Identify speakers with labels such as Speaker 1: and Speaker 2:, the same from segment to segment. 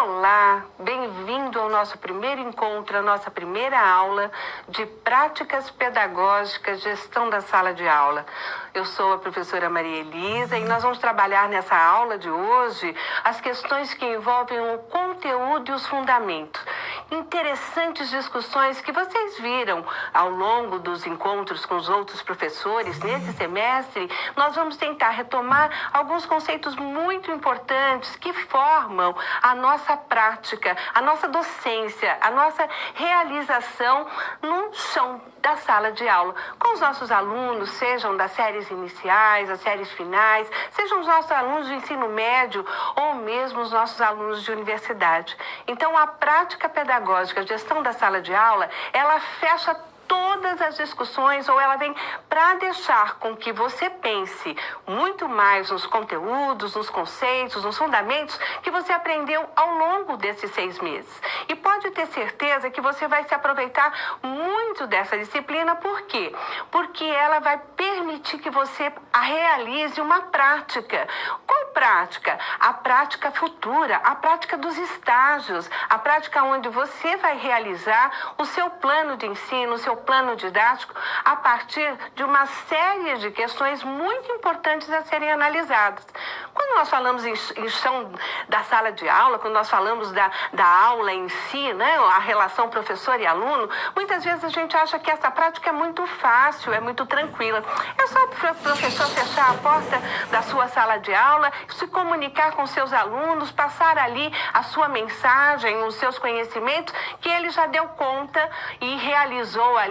Speaker 1: Olá, bem-vindo ao nosso primeiro encontro, a nossa primeira aula de práticas pedagógicas, gestão da sala de aula. Eu sou a professora Maria Elisa e nós vamos trabalhar nessa aula de hoje as questões que envolvem o conteúdo e os fundamentos. Interessantes discussões que vocês viram ao longo dos encontros com os outros professores nesse semestre. Nós vamos tentar retomar alguns conceitos muito importantes que formam a nossa prática, a nossa docência, a nossa realização no chão da sala de aula, com os nossos alunos, sejam das séries iniciais, as séries finais, sejam os nossos alunos de ensino médio ou mesmo os nossos alunos de universidade. Então, a prática pedagógica, a gestão da sala de aula, ela fecha todas as discussões, ou ela vem para deixar com que você pense muito mais nos conteúdos, nos conceitos, nos fundamentos que você aprendeu ao longo desses 6 meses. E pode ter certeza que você vai se aproveitar muito dessa disciplina. Por quê? Porque ela vai permitir que você realize uma prática. Qual prática? A prática futura, a prática dos estágios, a prática onde você vai realizar o seu plano de ensino, o seu plano didático, a partir de uma série de questões muito importantes a serem analisadas. Quando nós falamos em chão da sala de aula, quando nós falamos da aula em si, né, a relação professor e aluno, muitas vezes a gente acha que essa prática é muito fácil, é muito tranquila. É só o professor fechar a porta da sua sala de aula, se comunicar com seus alunos, passar ali a sua mensagem, os seus conhecimentos, que ele já deu conta e realizou ali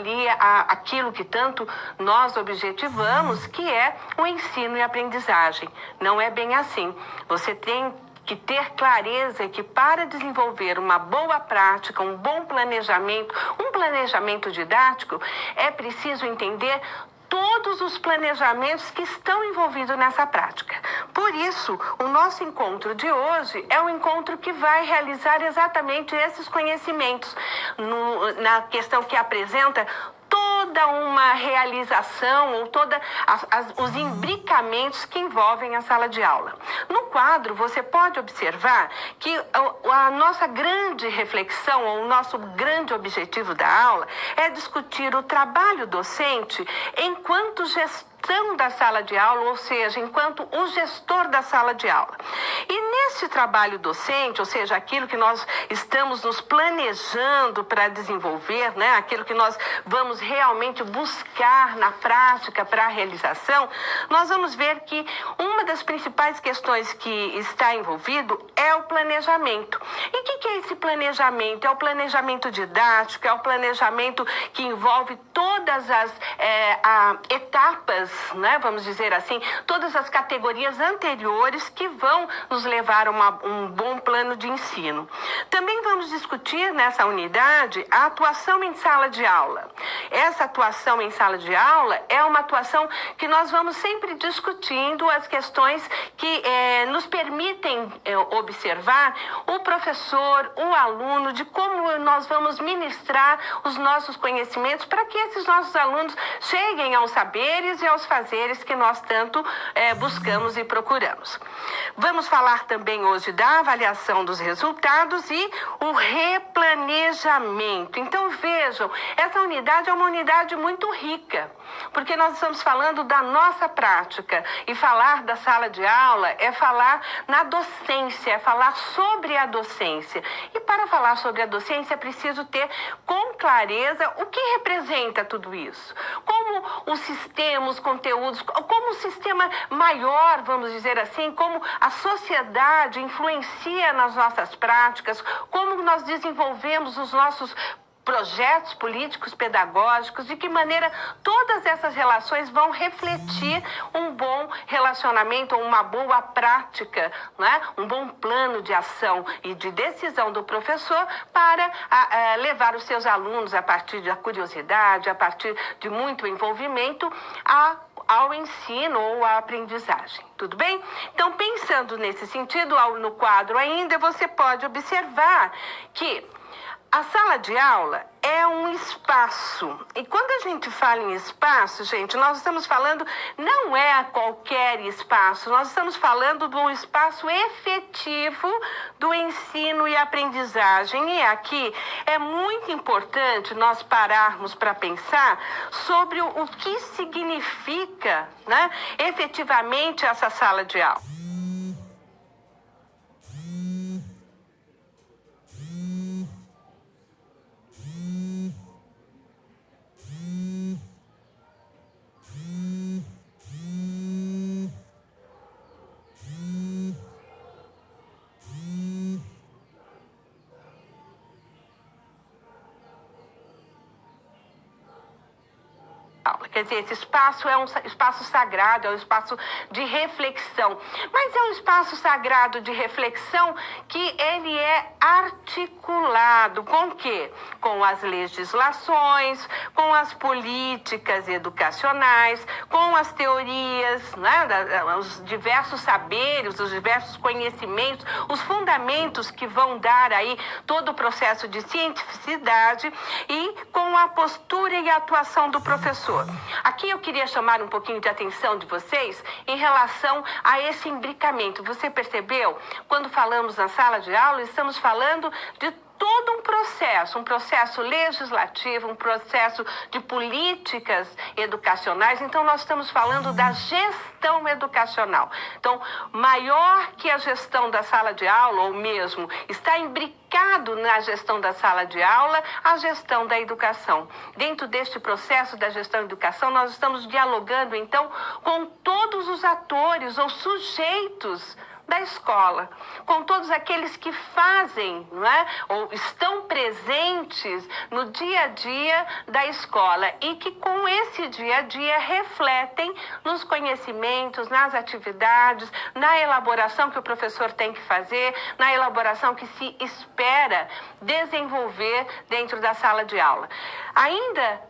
Speaker 1: aquilo que tanto nós objetivamos, que é o ensino e aprendizagem. Não é bem assim. Você tem que ter clareza que para desenvolver uma boa prática, um bom planejamento, um planejamento didático, é preciso entender todos os planejamentos que estão envolvidos nessa prática. Por isso, o nosso encontro de hoje é um encontro que vai realizar exatamente esses conhecimentos na questão que apresenta toda uma realização ou os imbricamentos que envolvem a sala de aula. No quadro, você pode observar que a nossa grande reflexão, ou o nosso grande objetivo da aula, é discutir o trabalho docente enquanto gestão da sala de aula, ou seja, enquanto o gestor da sala de aula. E nesse trabalho docente, ou seja, aquilo que nós estamos nos planejando para desenvolver, né, aquilo que nós vamos realmente buscar na prática para a realização, nós vamos ver que uma das principais questões que está envolvido é o planejamento. E o que é esse planejamento? É o planejamento didático, é o planejamento que envolve todas as etapas, né, vamos dizer assim, todas as categorias anteriores que vão nos levar a um bom plano de ensino. Também vamos discutir nessa unidade a atuação em sala de aula. Essa atuação em sala de aula é uma atuação que nós vamos sempre discutindo as questões que nos permitem observar o professor, o aluno, de como nós vamos ministrar os nossos conhecimentos para que esses nossos alunos cheguem aos saberes e aos fazeres que nós tanto buscamos e procuramos. Vamos falar também hoje da avaliação dos resultados e o replanejamento. Então vejam, essa unidade é uma unidade muito rica, porque nós estamos falando da nossa prática, e falar da sala de aula é falar na docência, é falar sobre a docência. E para falar sobre a docência é preciso ter com clareza o que representa tudo isso, como o sistema, os conteúdos, como o sistema maior, vamos dizer assim, como a sociedade influencia nas nossas práticas, como nós desenvolvemos os nossos projetos políticos pedagógicos, de que maneira todas essas relações vão refletir um bom relacionamento, uma boa prática, né? Um bom plano de ação e de decisão do professor para levar os seus alunos, a partir da curiosidade, a partir de muito envolvimento, ao ensino ou à aprendizagem. Tudo bem? Então, pensando nesse sentido, no quadro ainda, você pode observar que A sala de aula é um espaço. E quando a gente fala em espaço, gente, nós estamos falando, não é qualquer espaço, nós estamos falando do espaço efetivo do ensino e aprendizagem. E aqui é muito importante nós pararmos para pensar sobre o que significa, né, efetivamente essa sala de aula. Quer dizer, esse espaço é um espaço sagrado, é um espaço de reflexão. Mas é um espaço sagrado de reflexão que ele é articulado com o quê? Com as legislações, com as políticas educacionais, com as teorias, né, os diversos saberes, os diversos conhecimentos, os fundamentos que vão dar aí todo o processo de cientificidade e com a postura e a atuação do professor. Aqui eu queria chamar um pouquinho de atenção de vocês em relação a esse imbricamento. Você percebeu? Quando falamos na sala de aula, estamos falando de todo um processo legislativo, um processo de políticas educacionais. Então, nós estamos falando da gestão educacional. Então, maior que a gestão da sala de aula, ou mesmo está imbricado na gestão da sala de aula, a gestão da educação. Dentro deste processo da gestão da educação, nós estamos dialogando, então, com todos os atores ou sujeitos da escola, com todos aqueles que fazem, não é? Ou estão presentes no dia a dia da escola e que com esse dia a dia refletem nos conhecimentos, nas atividades, na elaboração que o professor tem que fazer, na elaboração que se espera desenvolver dentro da sala de aula. Ainda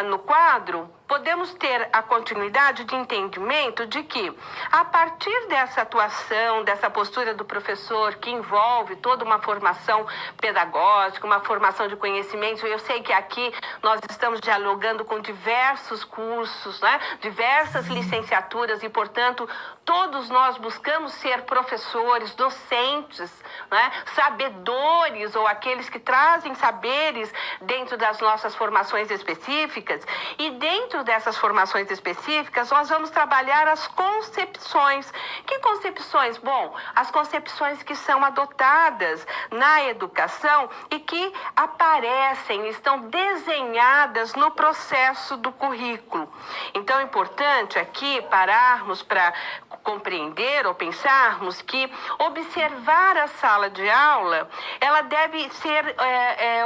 Speaker 1: no quadro, podemos ter a continuidade de entendimento de que, a partir dessa atuação, dessa postura do professor, que envolve toda uma formação pedagógica, uma formação de conhecimento, eu sei que aqui nós estamos dialogando com diversos cursos, né? Diversas licenciaturas e, portanto, todos nós buscamos ser professores, docentes, né? Sabedores ou aqueles que trazem saberes dentro das nossas formações específicas. E dentro dessas formações específicas, nós vamos trabalhar as concepções. Que concepções? Bom, as concepções que são adotadas na educação e que aparecem, estão desenhadas no processo do currículo. Então, é importante aqui pararmos para compreender ou pensarmos que observar a sala de aula, ela deve ser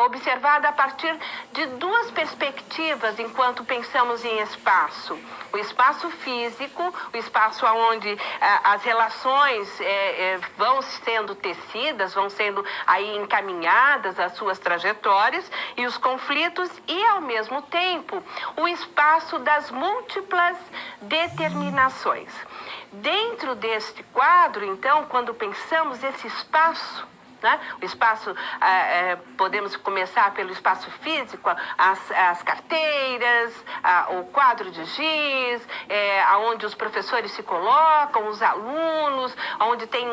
Speaker 1: observada a partir de duas perspectivas enquanto pensamos em espaço. O espaço físico, o espaço onde as relações vão sendo tecidas, vão sendo aí encaminhadas as suas trajetórias e os conflitos, e ao mesmo tempo o espaço das múltiplas determinações. Dentro deste quadro, então, quando pensamos esse espaço, né? O espaço, podemos começar pelo espaço físico, as carteiras, o quadro de giz, onde os professores se colocam, os alunos, onde tem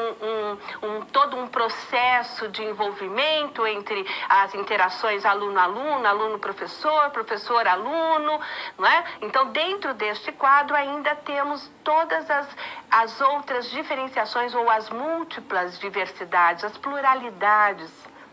Speaker 1: todo um processo de envolvimento entre as interações aluno-aluno, aluno-professor, professor-aluno, não é? Então, dentro deste quadro ainda temos todas as outras diferenciações ou as múltiplas diversidades, as pluralidades,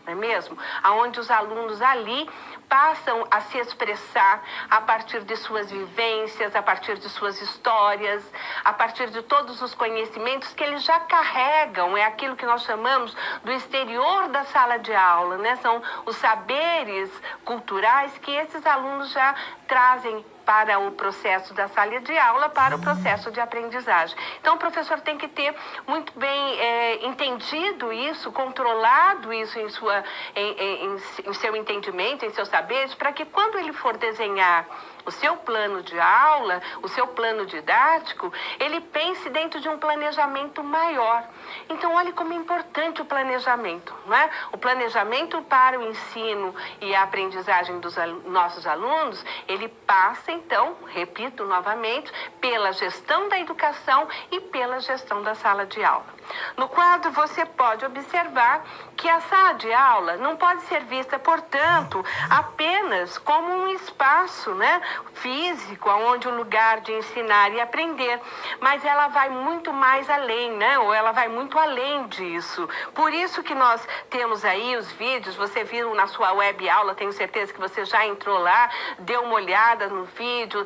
Speaker 1: não é mesmo? Onde os alunos ali passam a se expressar a partir de suas vivências, a partir de suas histórias, a partir de todos os conhecimentos que eles já carregam. É aquilo que nós chamamos do exterior da sala de aula, né? São os saberes culturais que esses alunos já trazem para o processo da sala de aula, para o processo de aprendizagem. Então, o professor tem que ter muito bem entendido isso, controlado isso em seu entendimento, em seus saberes, para que quando ele for desenhar o seu plano de aula, o seu plano didático, ele pense dentro de um planejamento maior. Então, olhe como é importante o planejamento, não é? O planejamento para o ensino e a aprendizagem dos nossos alunos, ele passa, então, repito novamente, pela gestão da educação e pela gestão da sala de aula. No quadro, você pode observar que a sala de aula não pode ser vista, portanto, apenas como um espaço, né, físico, onde o lugar de ensinar e aprender, mas ela vai muito mais além, né, ou ela vai muito além disso. Por isso que nós temos aí os vídeos, você viu na sua web aula, tenho certeza que você já entrou lá, deu uma olhada no vídeo,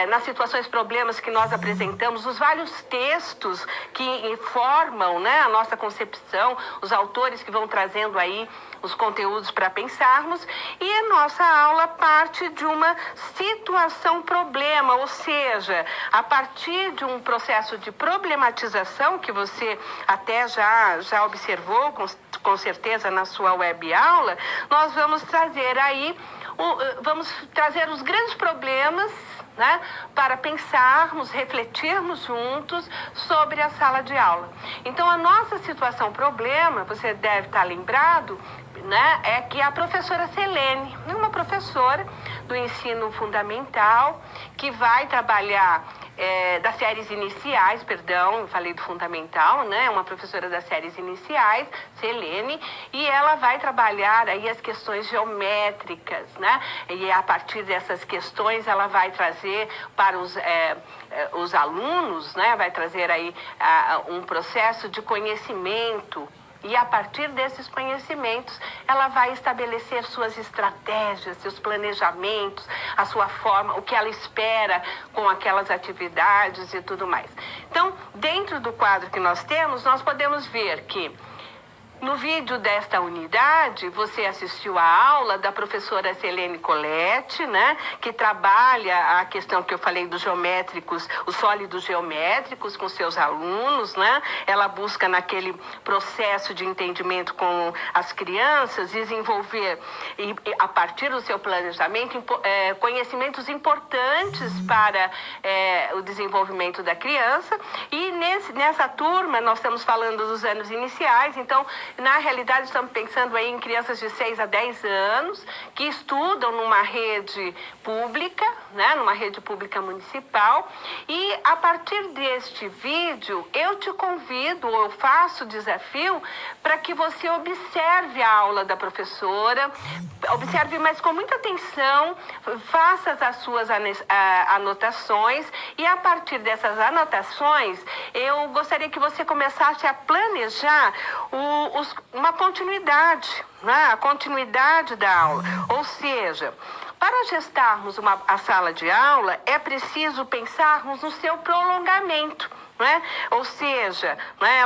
Speaker 1: nas situações, problemas que nós apresentamos, os vários textos que informam, né, a nossa concepção, os autores que vão trazendo aí os conteúdos para pensarmos, e a nossa aula parte de uma situação-problema, ou seja, a partir de um processo de problematização que você até já observou, com certeza, na sua web aula, nós vamos trazer aí, vamos trazer os grandes problemas, né, para pensarmos, refletirmos juntos sobre a sala de aula. Então, a nossa situação-problema, você deve estar lembrado, né, é que a professora Selene é uma professora do ensino fundamental que vai trabalhar das séries iniciais, perdão, falei do fundamental, né? Uma professora das séries iniciais, Selene, e ela vai trabalhar aí as questões geométricas, né? E a partir dessas questões ela vai trazer para os alunos, né? Vai trazer aí um processo de conhecimento. E a partir desses conhecimentos, ela vai estabelecer suas estratégias, seus planejamentos, a sua forma, o que ela espera com aquelas atividades e tudo mais. Então, dentro do quadro que nós temos, nós podemos ver que no vídeo desta unidade, você assistiu à aula da professora Selene Colette, né, que trabalha a questão que eu falei dos geométricos, os sólidos geométricos com seus alunos, né? Ela busca naquele processo de entendimento com as crianças desenvolver, a partir do seu planejamento, conhecimentos importantes para o desenvolvimento da criança. E nessa turma, nós estamos falando dos anos iniciais, então, na realidade, estamos pensando aí em crianças de 6 a 10 anos que estudam numa rede pública, né, numa rede pública municipal. E a partir deste vídeo, eu te convido, ou eu faço o desafio para que você observe a aula da professora, observe, mas com muita atenção, faça as suas anotações, e a partir dessas anotações, eu gostaria que você começasse a planejar uma continuidade, né? A continuidade da aula. Ou seja, para gestarmos a sala de aula, é preciso pensarmos no seu prolongamento. Né? Ou seja, né,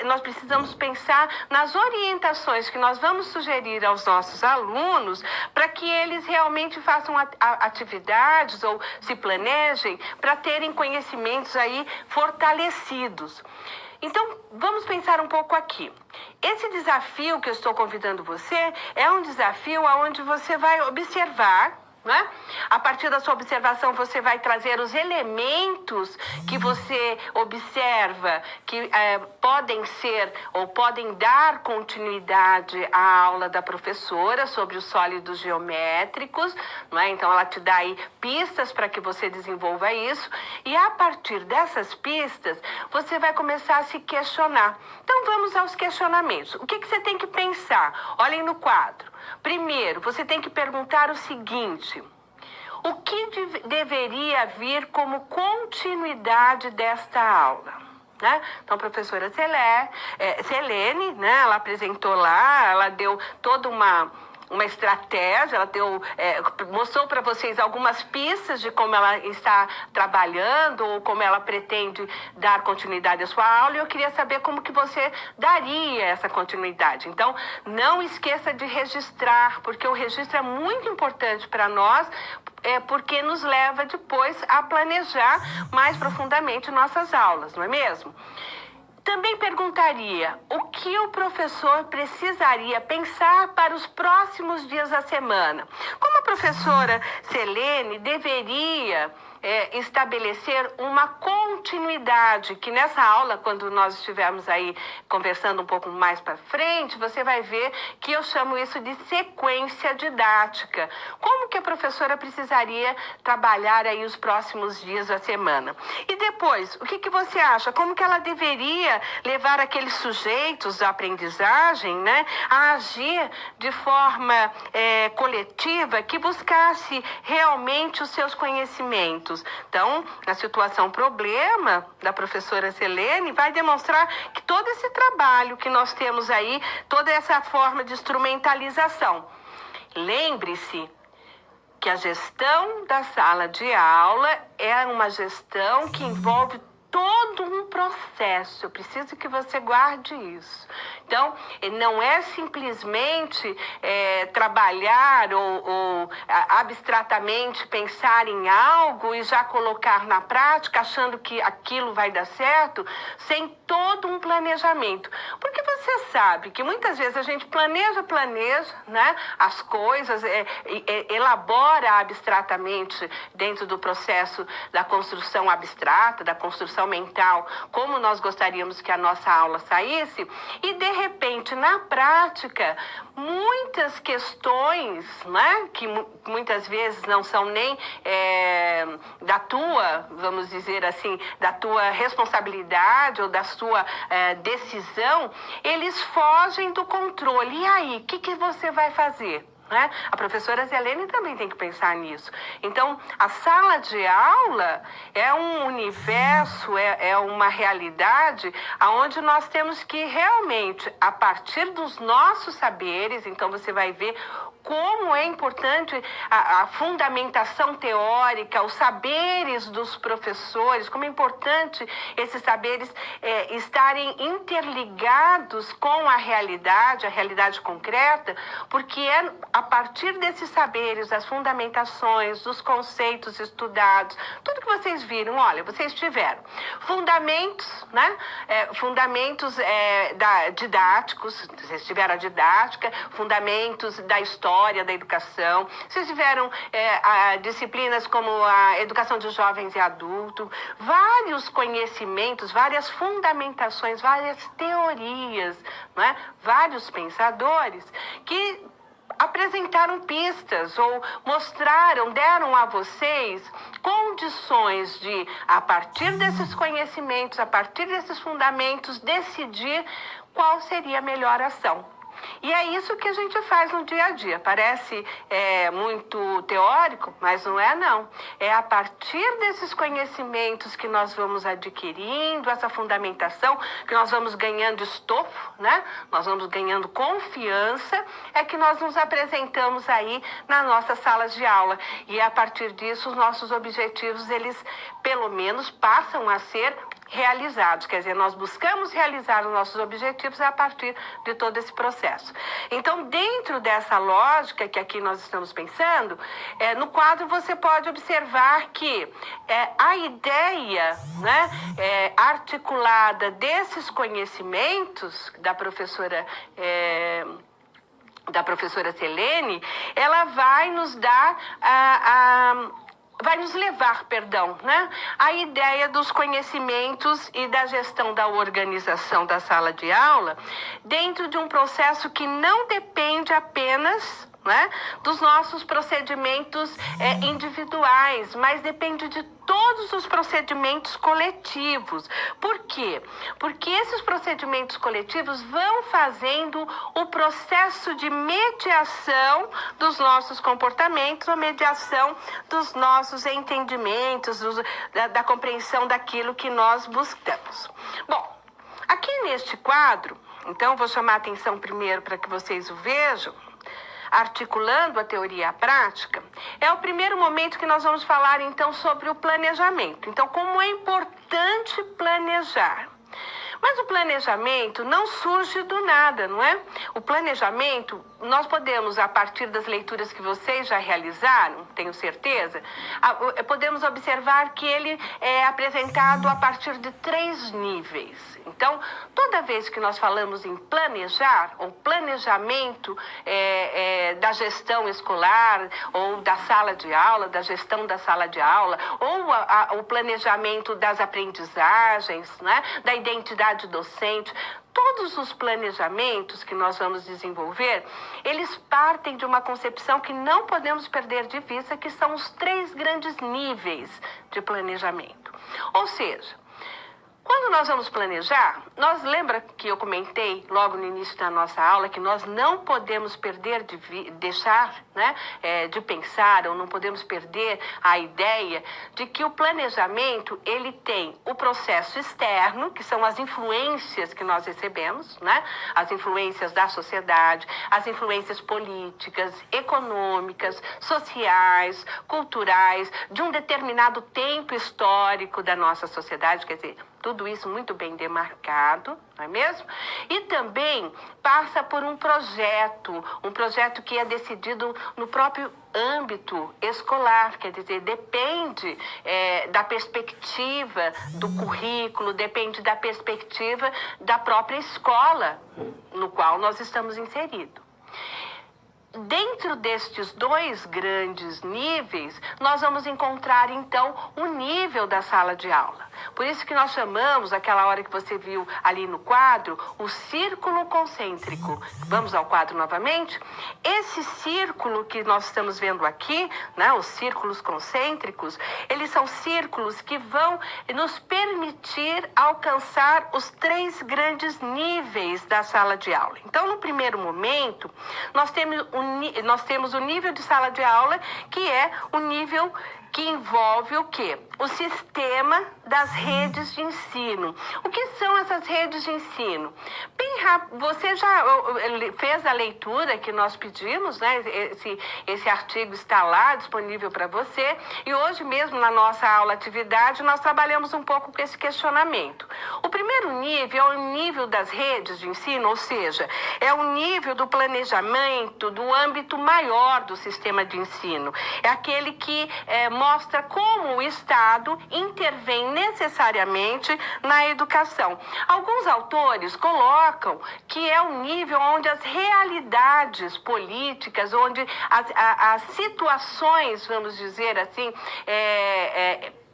Speaker 1: nós precisamos pensar nas orientações que nós vamos sugerir aos nossos alunos para que eles realmente façam atividades ou se planejem para terem conhecimentos aí fortalecidos. Então, vamos pensar um pouco aqui. Esse desafio que eu estou convidando você é um desafio onde você vai observar, né? A partir da sua observação, você vai trazer os elementos que você observa que podem ser ou podem dar continuidade à aula da professora sobre os sólidos geométricos, não é? Então, ela te dá aí pistas para que você desenvolva isso, e a partir dessas pistas, você vai começar a se questionar. Então, vamos aos questionamentos. O que você tem que pensar? Olhem no quadro. Primeiro, você tem que perguntar o seguinte: o que deveria vir como continuidade desta aula? Né? Então, a professora Selene, né, ela apresentou lá, ela deu toda uma estratégia, ela mostrou para vocês algumas pistas de como ela está trabalhando ou como ela pretende dar continuidade à sua aula, e eu queria saber como que você daria essa continuidade. Então, não esqueça de registrar, porque o registro é muito importante para nós, porque nos leva depois a planejar mais profundamente nossas aulas, não é mesmo? Também perguntaria o que o professor precisaria pensar para os próximos dias da semana. Como a professora Selene deveria estabelecer uma continuidade, que nessa aula, quando nós estivermos aí conversando um pouco mais para frente, você vai ver que eu chamo isso de sequência didática. Como que a professora precisaria trabalhar aí os próximos dias da semana? E depois, o que você acha? Como que ela deveria levar aqueles sujeitos da aprendizagem, né, a agir de forma coletiva que buscasse realmente os seus conhecimentos? Então, a situação problema da professora Selene vai demonstrar que todo esse trabalho que nós temos aí, toda essa forma de instrumentalização. Lembre-se que a gestão da sala de aula é uma gestão que envolve todo um processo. Eu preciso que você guarde isso. Então, não é simplesmente trabalhar ou abstratamente pensar em algo e já colocar na prática, achando que aquilo vai dar certo, sem todo um planejamento. Porque você sabe que muitas vezes a gente planeja, né, as coisas, elabora abstratamente dentro do processo da construção abstrata, da construção mental, como nós gostaríamos que a nossa aula saísse, e de repente, na prática, muitas questões, né, que muitas vezes não são nem da tua, vamos dizer assim, da tua responsabilidade ou da sua decisão, eles fogem do controle. E aí, o que você vai fazer? Né? A professora Selene também tem que pensar nisso. Então, a sala de aula é um universo, é uma realidade onde nós temos que realmente, a partir dos nossos saberes, então você vai ver como é importante a fundamentação teórica, os saberes dos professores, como é importante esses saberes estarem interligados com a realidade concreta, porque é a partir desses saberes, das fundamentações, dos conceitos estudados, tudo que vocês viram, olha, vocês tiveram fundamentos, né? Fundamentos didáticos, vocês tiveram a didática, fundamentos da história, da educação, vocês tiveram disciplinas como a educação de jovens e adultos, vários conhecimentos, várias fundamentações, várias teorias, né? Vários pensadores que apresentaram pistas ou mostraram, deram a vocês condições de, a partir desses conhecimentos, a partir desses fundamentos, decidir qual seria a melhor ação. E é isso que a gente faz no dia a dia. Parece muito teórico, mas não é não. É a partir desses conhecimentos que nós vamos adquirindo, essa fundamentação, que nós vamos ganhando estofo, né? Nós vamos ganhando confiança, é que nós nos apresentamos aí na nossa sala de aula. E a partir disso, os nossos objetivos, eles pelo menos passam a ser realizados, quer dizer, nós buscamos realizar os nossos objetivos a partir de todo esse processo. Então, dentro dessa lógica que aqui nós estamos pensando, no quadro você pode observar que a ideia, né, articulada desses conhecimentos da professora Selene, ela vai nos dar vai nos levar, né, à ideia dos conhecimentos e da gestão da organização da sala de aula dentro de um processo que não depende apenas, né, dos nossos procedimentos individuais, mas depende de todos os procedimentos coletivos. Por quê? Porque esses procedimentos coletivos vão fazendo o processo de mediação dos nossos comportamentos, a mediação dos nossos entendimentos, da compreensão daquilo que nós buscamos. Bom, aqui neste quadro, então vou chamar a atenção primeiro para que vocês o vejam, articulando a teoria e a prática, é o primeiro momento que nós vamos falar, então, sobre o planejamento. Então, como é importante planejar. Mas o planejamento não surge do nada, não é? O planejamento, nós podemos, a partir das leituras que vocês já realizaram, tenho certeza, podemos observar que ele é apresentado a partir de 3 níveis. Então, toda vez que nós falamos em planejar, ou planejamento da gestão escolar, ou da sala de aula, da gestão da sala de aula, ou o planejamento das aprendizagens, né, da identidade docente, todos os planejamentos que nós vamos desenvolver, eles partem de uma concepção que não podemos perder de vista, que são os 3 grandes níveis de planejamento. Ou seja, quando nós vamos planejar, lembra que eu comentei logo no início da nossa aula que nós não podemos deixar de pensar, ou não podemos perder a ideia de que o planejamento ele tem o processo externo, que são as influências que nós recebemos, né? As influências da sociedade, as influências políticas, econômicas, sociais, culturais, de um determinado tempo histórico da nossa sociedade, quer dizer, tudo isso muito bem demarcado, não é mesmo? E também passa por um projeto que é decidido no próprio âmbito escolar, quer dizer, depende da perspectiva do currículo, depende da perspectiva da própria escola no qual nós estamos inseridos. Dentro destes 2 grandes níveis, nós vamos encontrar, então, o nível da sala de aula. Por isso que nós chamamos, aquela hora que você viu ali no quadro, o círculo concêntrico. Vamos ao quadro novamente? Esse círculo que nós estamos vendo aqui, né, os círculos concêntricos, eles são círculos que vão nos permitir alcançar os 3 grandes níveis da sala de aula. Então, no primeiro momento, nós temos o nível de sala de aula, que é o nível que envolve o quê? O sistema das redes de ensino. O que são essas redes de ensino? Bem rápido, você já fez a leitura que nós pedimos, né? Esse artigo está lá disponível para você, e hoje mesmo na nossa aula atividade nós trabalhamos um pouco com esse questionamento. O primeiro nível é o nível das redes de ensino, ou seja, é o nível do planejamento do âmbito maior do sistema de ensino. É aquele que mostra como o Estado intervém necessariamente na educação. Alguns autores colocam que é o nível onde as realidades políticas, onde as situações, vamos dizer assim,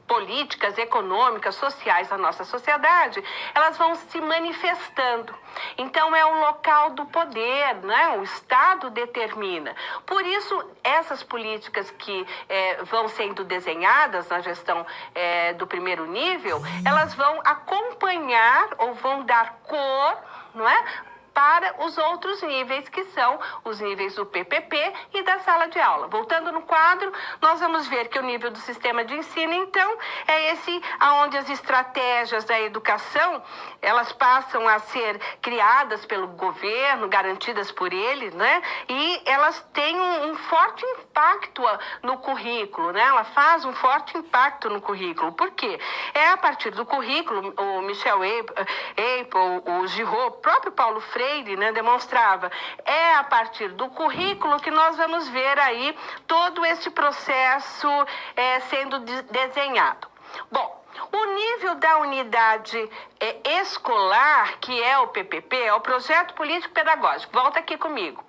Speaker 1: políticas, econômicas, sociais da nossa sociedade, elas vão se manifestando. Então, é o local do poder, né? O Estado determina. Por isso, essas políticas que vão sendo desenhadas na gestão do primeiro nível, elas vão acompanhar ou vão dar cor, não é? Para os outros níveis, que são os níveis do PPP e da sala de aula. Voltando no quadro, nós vamos ver que o nível do sistema de ensino, então, é esse onde as estratégias da educação, elas passam a ser criadas pelo governo, garantidas por ele, né? E elas têm um forte impacto no currículo, né? Ela faz um forte impacto no currículo. Por quê? É a partir do currículo, o Michel Apel, o Giraud, o próprio Paulo Freire, né, demonstrava, é a partir do currículo que nós vamos ver aí todo esse processo sendo desenhado. Bom, o nível da unidade escolar, que é o PPP, é o Projeto Político Pedagógico. Volta aqui comigo.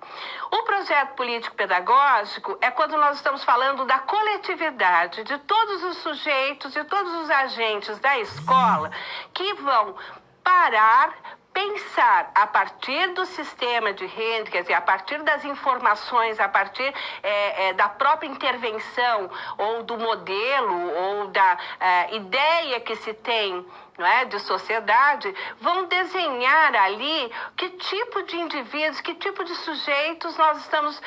Speaker 1: O Projeto Político Pedagógico é quando nós estamos falando da coletividade, de todos os sujeitos e todos os agentes da escola que vão parar, pensar a partir do sistema de rede, quer dizer, a partir das informações, a partir da própria intervenção, ou do modelo, ou da ideia que se tem, não é, de sociedade, vão desenhar ali que tipo de indivíduos, que tipo de sujeitos nós estamos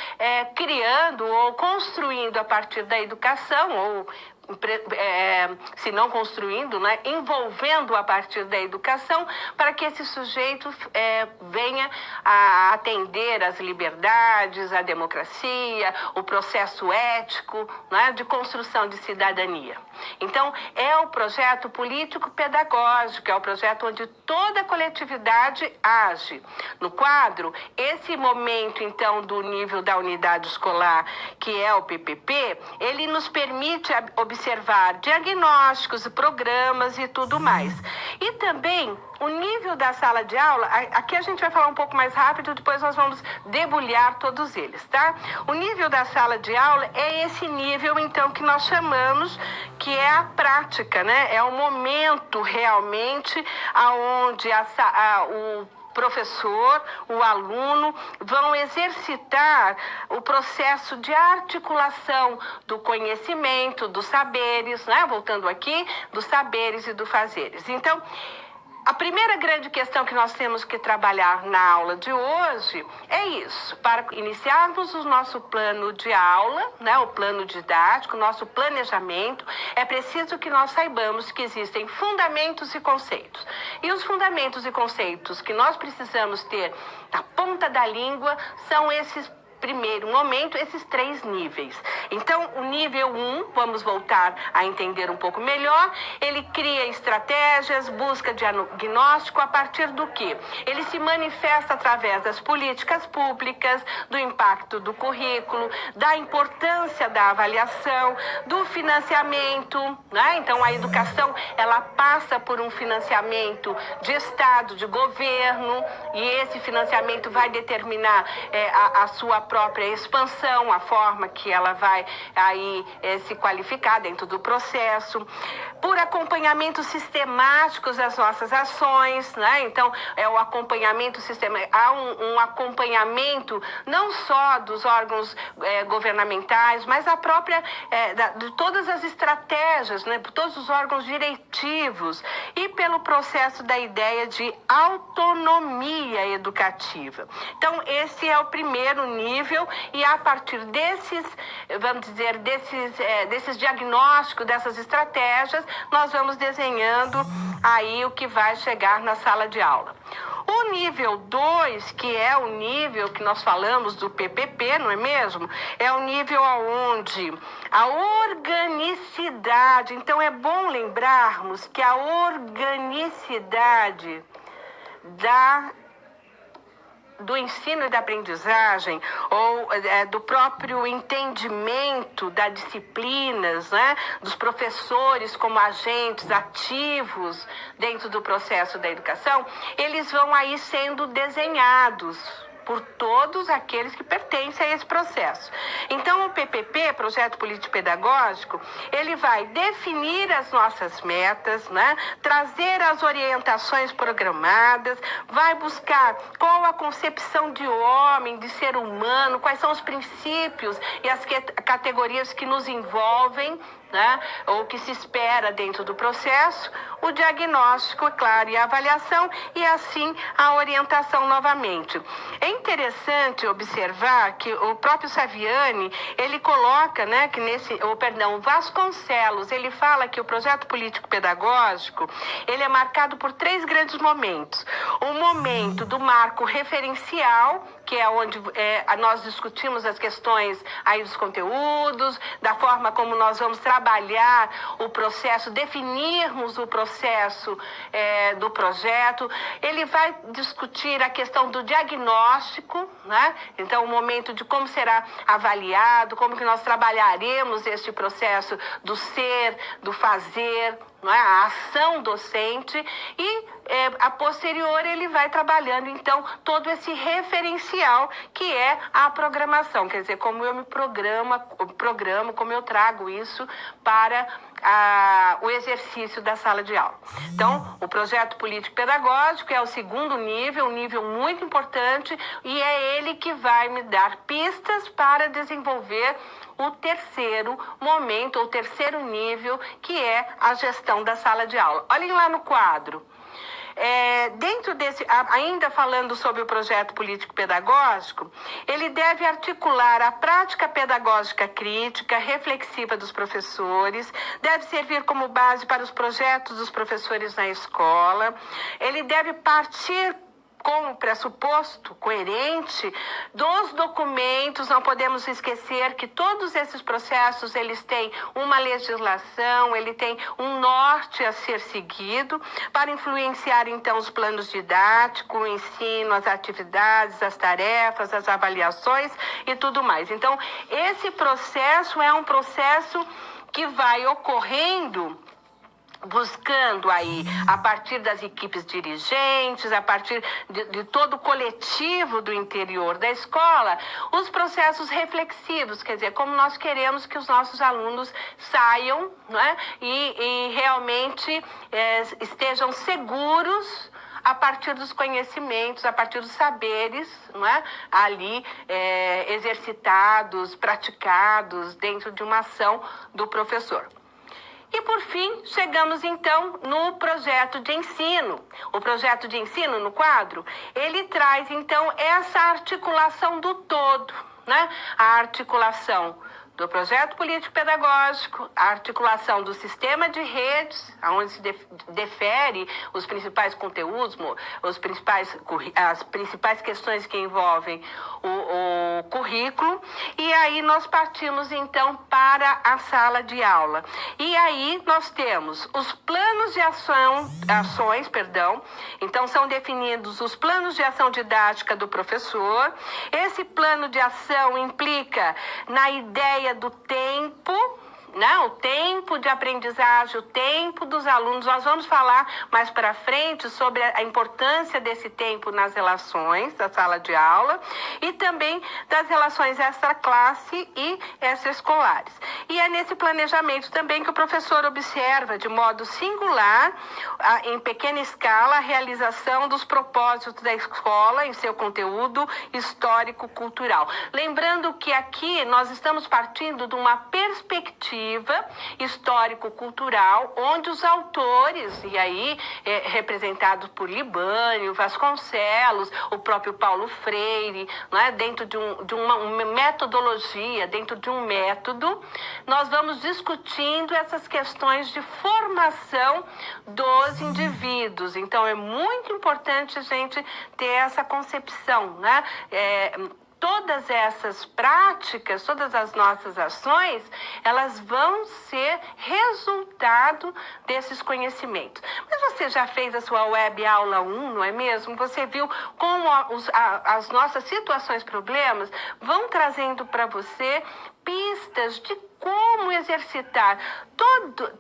Speaker 1: criando ou construindo a partir da educação, ou se não construindo, né, envolvendo a partir da educação, para que esse sujeito venha a atender às liberdades, à democracia, o processo ético, né, de construção de cidadania. Então, é o projeto político-pedagógico, é o projeto onde toda a coletividade age. No quadro, esse momento, então, do nível da unidade escolar, que é o PPP, ele nos permite observar diagnósticos, programas e tudo mais. E também o nível da sala de aula, aqui a gente vai falar um pouco mais rápido, depois nós vamos debulhar todos eles, tá? O nível da sala de aula é esse nível, então, que nós chamamos, que é a prática, né? É o momento realmente aonde o professor, o aluno, vão exercitar o processo de articulação do conhecimento, dos saberes, né? Voltando aqui, dos saberes e dos fazeres. Então, a primeira grande questão que nós temos que trabalhar na aula de hoje é isso. Para iniciarmos o nosso plano de aula, né, o plano didático, o nosso planejamento, é preciso que nós saibamos que existem fundamentos e conceitos. E os fundamentos e conceitos que nós precisamos ter na ponta da língua são esses, primeiro momento, esses 3 níveis. Então, o nível 1, vamos voltar a entender um pouco melhor, ele cria estratégias, busca diagnóstico a partir do quê? Ele se manifesta através das políticas públicas, do impacto do currículo, da importância da avaliação, do financiamento, né? Então, a educação, ela passa por um financiamento de Estado, de governo, e esse financiamento vai determinar a sua própria expansão, a forma que ela vai aí se qualificar dentro do processo, por acompanhamento sistemático das nossas ações, né? Então, é o acompanhamento sistemático, há um acompanhamento não só dos órgãos governamentais, mas a própria, de todas as estratégias, né? Por todos os órgãos diretivos e pelo processo da ideia de autonomia educativa. Então, esse é o primeiro nível e a partir desses, vamos dizer, desses diagnósticos, dessas estratégias, nós vamos desenhando aí o que vai chegar na sala de aula. O nível 2, que é o nível que nós falamos do PPP, não é mesmo? É o nível onde a organicidade, então é bom lembrarmos que a organicidade do ensino e da aprendizagem, ou do próprio entendimento das disciplinas, né? Dos professores como agentes ativos dentro do processo da educação, eles vão aí sendo desenhados por todos aqueles que pertencem a esse processo. Então, o PPP, Projeto Político Pedagógico, ele vai definir as nossas metas, né? Trazer as orientações programadas, vai buscar qual a concepção de homem, de ser humano, quais são os princípios e as categorias que nos envolvem, né? Ou que se espera dentro do processo, o diagnóstico, é claro, e a avaliação, e assim a orientação novamente. É interessante observar que o próprio Saviani, ele coloca, né, que o Vasconcelos, ele fala que o projeto político-pedagógico, ele é marcado por 3 grandes momentos. O momento do marco referencial, que é onde nós discutimos as questões aí dos conteúdos, da forma como nós vamos trabalhar o processo, definirmos o processo do projeto. Ele vai discutir a questão do diagnóstico, né? Então, o momento de como será avaliado, como que nós trabalharemos este processo do ser, do fazer, não é? A ação docente e a posterior ele vai trabalhando então todo esse referencial que é a programação, quer dizer, como eu me programo, como eu trago isso para o exercício da sala de aula. Então, o projeto político-pedagógico é o segundo nível, um nível muito importante, e é ele que vai me dar pistas para desenvolver o terceiro momento, o terceiro nível, que é a gestão da sala de aula. Olhem lá no quadro. Dentro dentro desse, ainda falando sobre o projeto político-pedagógico, ele deve articular a prática pedagógica crítica, reflexiva dos professores, deve servir como base para os projetos dos professores na escola, ele deve partir com o pressuposto coerente dos documentos. Não podemos esquecer que todos esses processos, eles têm uma legislação, ele tem um norte a ser seguido para influenciar, então, os planos didáticos, o ensino, as atividades, as tarefas, as avaliações e tudo mais. Então, esse processo é um processo que vai ocorrendo buscando aí, a partir das equipes dirigentes, a partir de todo o coletivo do interior da escola, os processos reflexivos, quer dizer, como nós queremos que os nossos alunos saiam, né, e realmente estejam seguros a partir dos conhecimentos, a partir dos saberes, não é? Ali exercitados, praticados dentro de uma ação do professor. E, por fim, chegamos, então, no projeto de ensino. O projeto de ensino, no quadro, ele traz, então, essa articulação do todo, né? A articulação do projeto político-pedagógico, a articulação do sistema de redes, onde se defere os principais conteúdos, as principais questões que envolvem o currículo, e aí nós partimos, então, para a sala de aula. E aí nós temos os planos de ações, então são definidos os planos de ação didática do professor. Esse plano de ação implica na ideia do tempo, né? O tempo de aprendizagem, o tempo dos alunos. Nós vamos falar mais para frente sobre a importância desse tempo nas relações da sala de aula e também das relações extra-classe e extraescolares. E é nesse planejamento também que o professor observa de modo singular, em pequena escala, a realização dos propósitos da escola em seu conteúdo histórico-cultural. Lembrando que aqui nós estamos partindo de uma perspectiva histórico-cultural, onde os autores, e aí representados por Libânio, Vasconcelos, o próprio Paulo Freire, né, dentro de uma metodologia, dentro de um método, nós vamos discutindo essas questões de formação dos indivíduos. Então, é muito importante a gente ter essa concepção, né? Todas essas práticas, todas as nossas ações, elas vão ser resultado desses conhecimentos. Mas você já fez a sua web aula 1, não é mesmo? Você viu como as nossas situações, problemas, vão trazendo para você pistas de como exercitar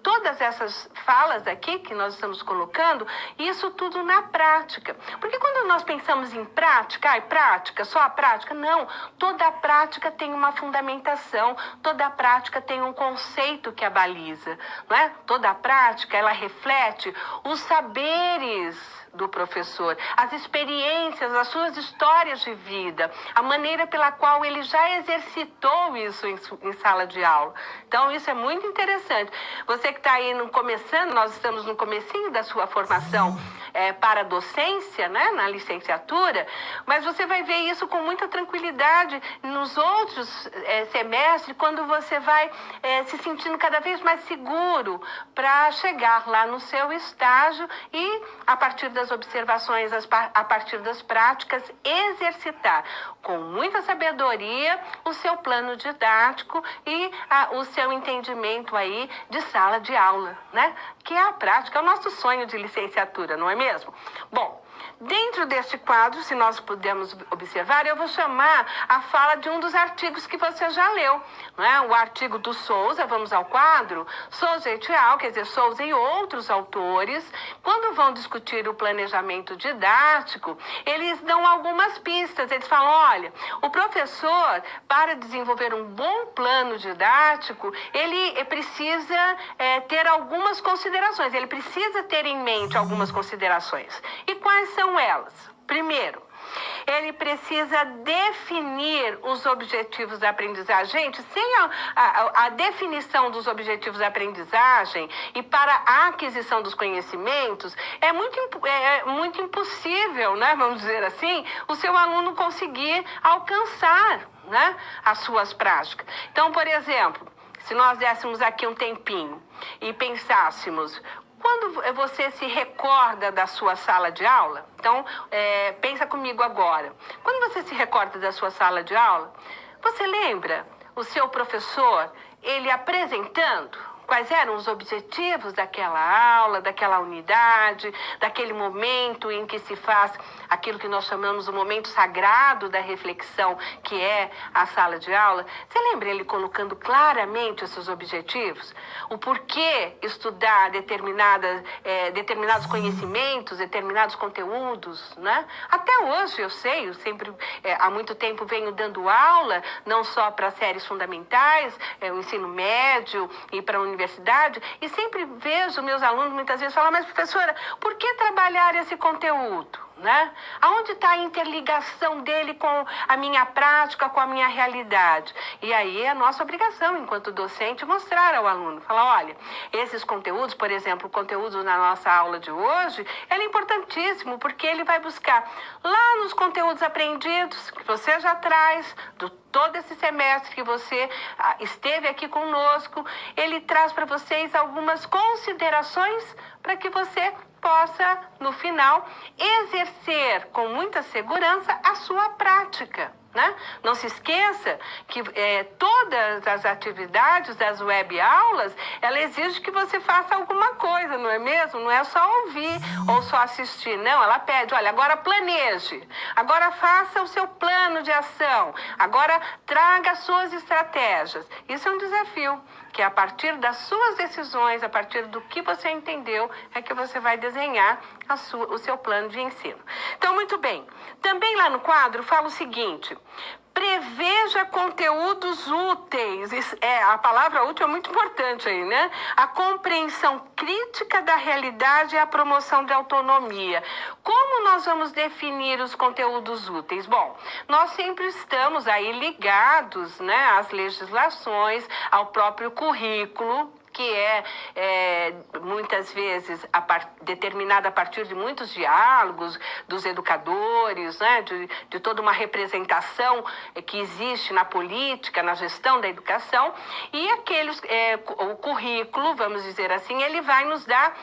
Speaker 1: todas essas falas aqui que nós estamos colocando, isso tudo na prática. Porque quando nós pensamos em prática, prática, só a prática, não. Toda a prática tem uma fundamentação, toda a prática tem um conceito que a baliza, não é? Toda a prática, ela reflete os saberes do professor, as experiências, as suas histórias de vida, a maneira pela qual ele já exercitou isso em sala de aula. Então, isso é muito interessante. Você que está aí começando, nós estamos no comecinho da sua formação para a docência, né, na licenciatura, mas você vai ver isso com muita tranquilidade nos outros semestres, quando você vai se sentindo cada vez mais seguro para chegar lá no seu estágio e, a partir das observações, a partir das práticas, exercitar com muita sabedoria o seu plano didático e o seu entendimento aí de sala de aula, né? Que é a prática, é o nosso sonho de licenciatura, não é mesmo? Bom, dentro deste quadro, se nós pudermos observar, eu vou chamar a fala de um dos artigos que você já leu, né? O artigo do Souza, vamos ao quadro. Souza et al., quer dizer, Souza e outros autores, quando vão discutir o planejamento didático, eles dão algumas pistas. Eles falam, olha, o professor, para desenvolver um bom plano didático, ele precisa ter algumas considerações, ele precisa ter em mente algumas considerações. E quais são elas? Primeiro, Ele precisa definir os objetivos da aprendizagem. Gente, sem a definição dos objetivos da aprendizagem e para a aquisição dos conhecimentos, é muito impossível, né, vamos dizer assim, o seu aluno conseguir alcançar, né, as suas práticas. Então, por exemplo, se nós dessemos aqui um tempinho e pensássemos, quando você se recorda da sua sala de aula, então pensa comigo agora, quando você se recorda da sua sala de aula, você lembra o seu professor, ele apresentando quais eram os objetivos daquela aula, daquela unidade, daquele momento em que se faz aquilo que nós chamamos o momento sagrado da reflexão, que é a sala de aula? Você lembra ele colocando claramente esses objetivos? O porquê estudar determinados conhecimentos, determinados conteúdos, né? Até hoje eu sei, eu sempre há muito tempo venho dando aula, não só para séries fundamentais, o ensino médio e para a universidade, e sempre vejo meus alunos muitas vezes falar, mas professora, por que trabalhar esse conteúdo? Né? Aonde está a interligação dele com a minha prática, com a minha realidade? E aí é a nossa obrigação, enquanto docente, mostrar ao aluno, falar, olha, esses conteúdos, por exemplo, o conteúdo na nossa aula de hoje, ele é importantíssimo, porque ele vai buscar lá nos conteúdos aprendidos, que você já traz, todo esse semestre que você esteve aqui conosco, ele traz para vocês algumas considerações para que você possa, no final, exercer com muita segurança a sua prática, né? Não se esqueça que todas as atividades das web aulas, ela exige que você faça alguma coisa, não é mesmo? Não é só ouvir ou só assistir, não. Ela pede, olha, agora planeje, agora faça o seu plano de ação, agora traga as suas estratégias. Isso é um desafio, que a partir das suas decisões, a partir do que você entendeu, é que você vai desenhar o seu plano de ensino. Então, muito bem. Também lá no quadro fala o seguinte, preveja conteúdos úteis. A palavra útil é muito importante aí, né? A compreensão crítica da realidade e a promoção de autonomia. Como nós vamos definir os conteúdos úteis? Bom, nós sempre estamos aí ligados, né, às legislações, ao próprio currículo, que muitas vezes determinada a partir de muitos diálogos dos educadores, né, de toda uma representação que existe na política, na gestão da educação, e o currículo, vamos dizer assim, ele vai nos dar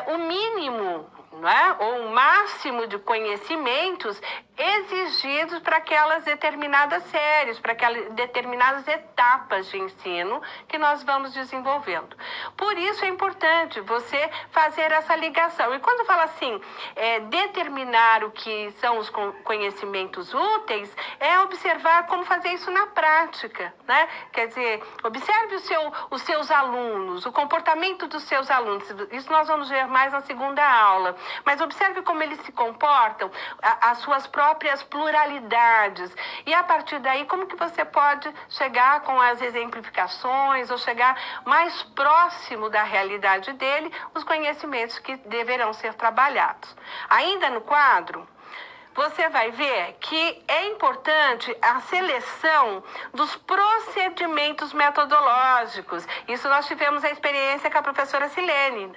Speaker 1: o mínimo, não é? Ou o máximo de conhecimentos exigidos para aquelas determinadas séries, para aquelas determinadas etapas de ensino que nós vamos desenvolvendo. Por isso é importante você fazer essa ligação. E quando fala assim, determinar o que são os conhecimentos úteis, é observar como fazer isso na prática, né? Quer dizer, observe os seus alunos, o comportamento dos seus alunos. Isso nós vamos ver mais na segunda aula. Mas observe como eles se comportam, as suas próprias pluralidades. E a partir daí, como que você pode chegar com as exemplificações ou chegar mais próximo da realidade dele, os conhecimentos que deverão ser trabalhados. Ainda no quadro, você vai ver que é importante a seleção dos procedimentos metodológicos. Isso nós tivemos a experiência com a professora Silene,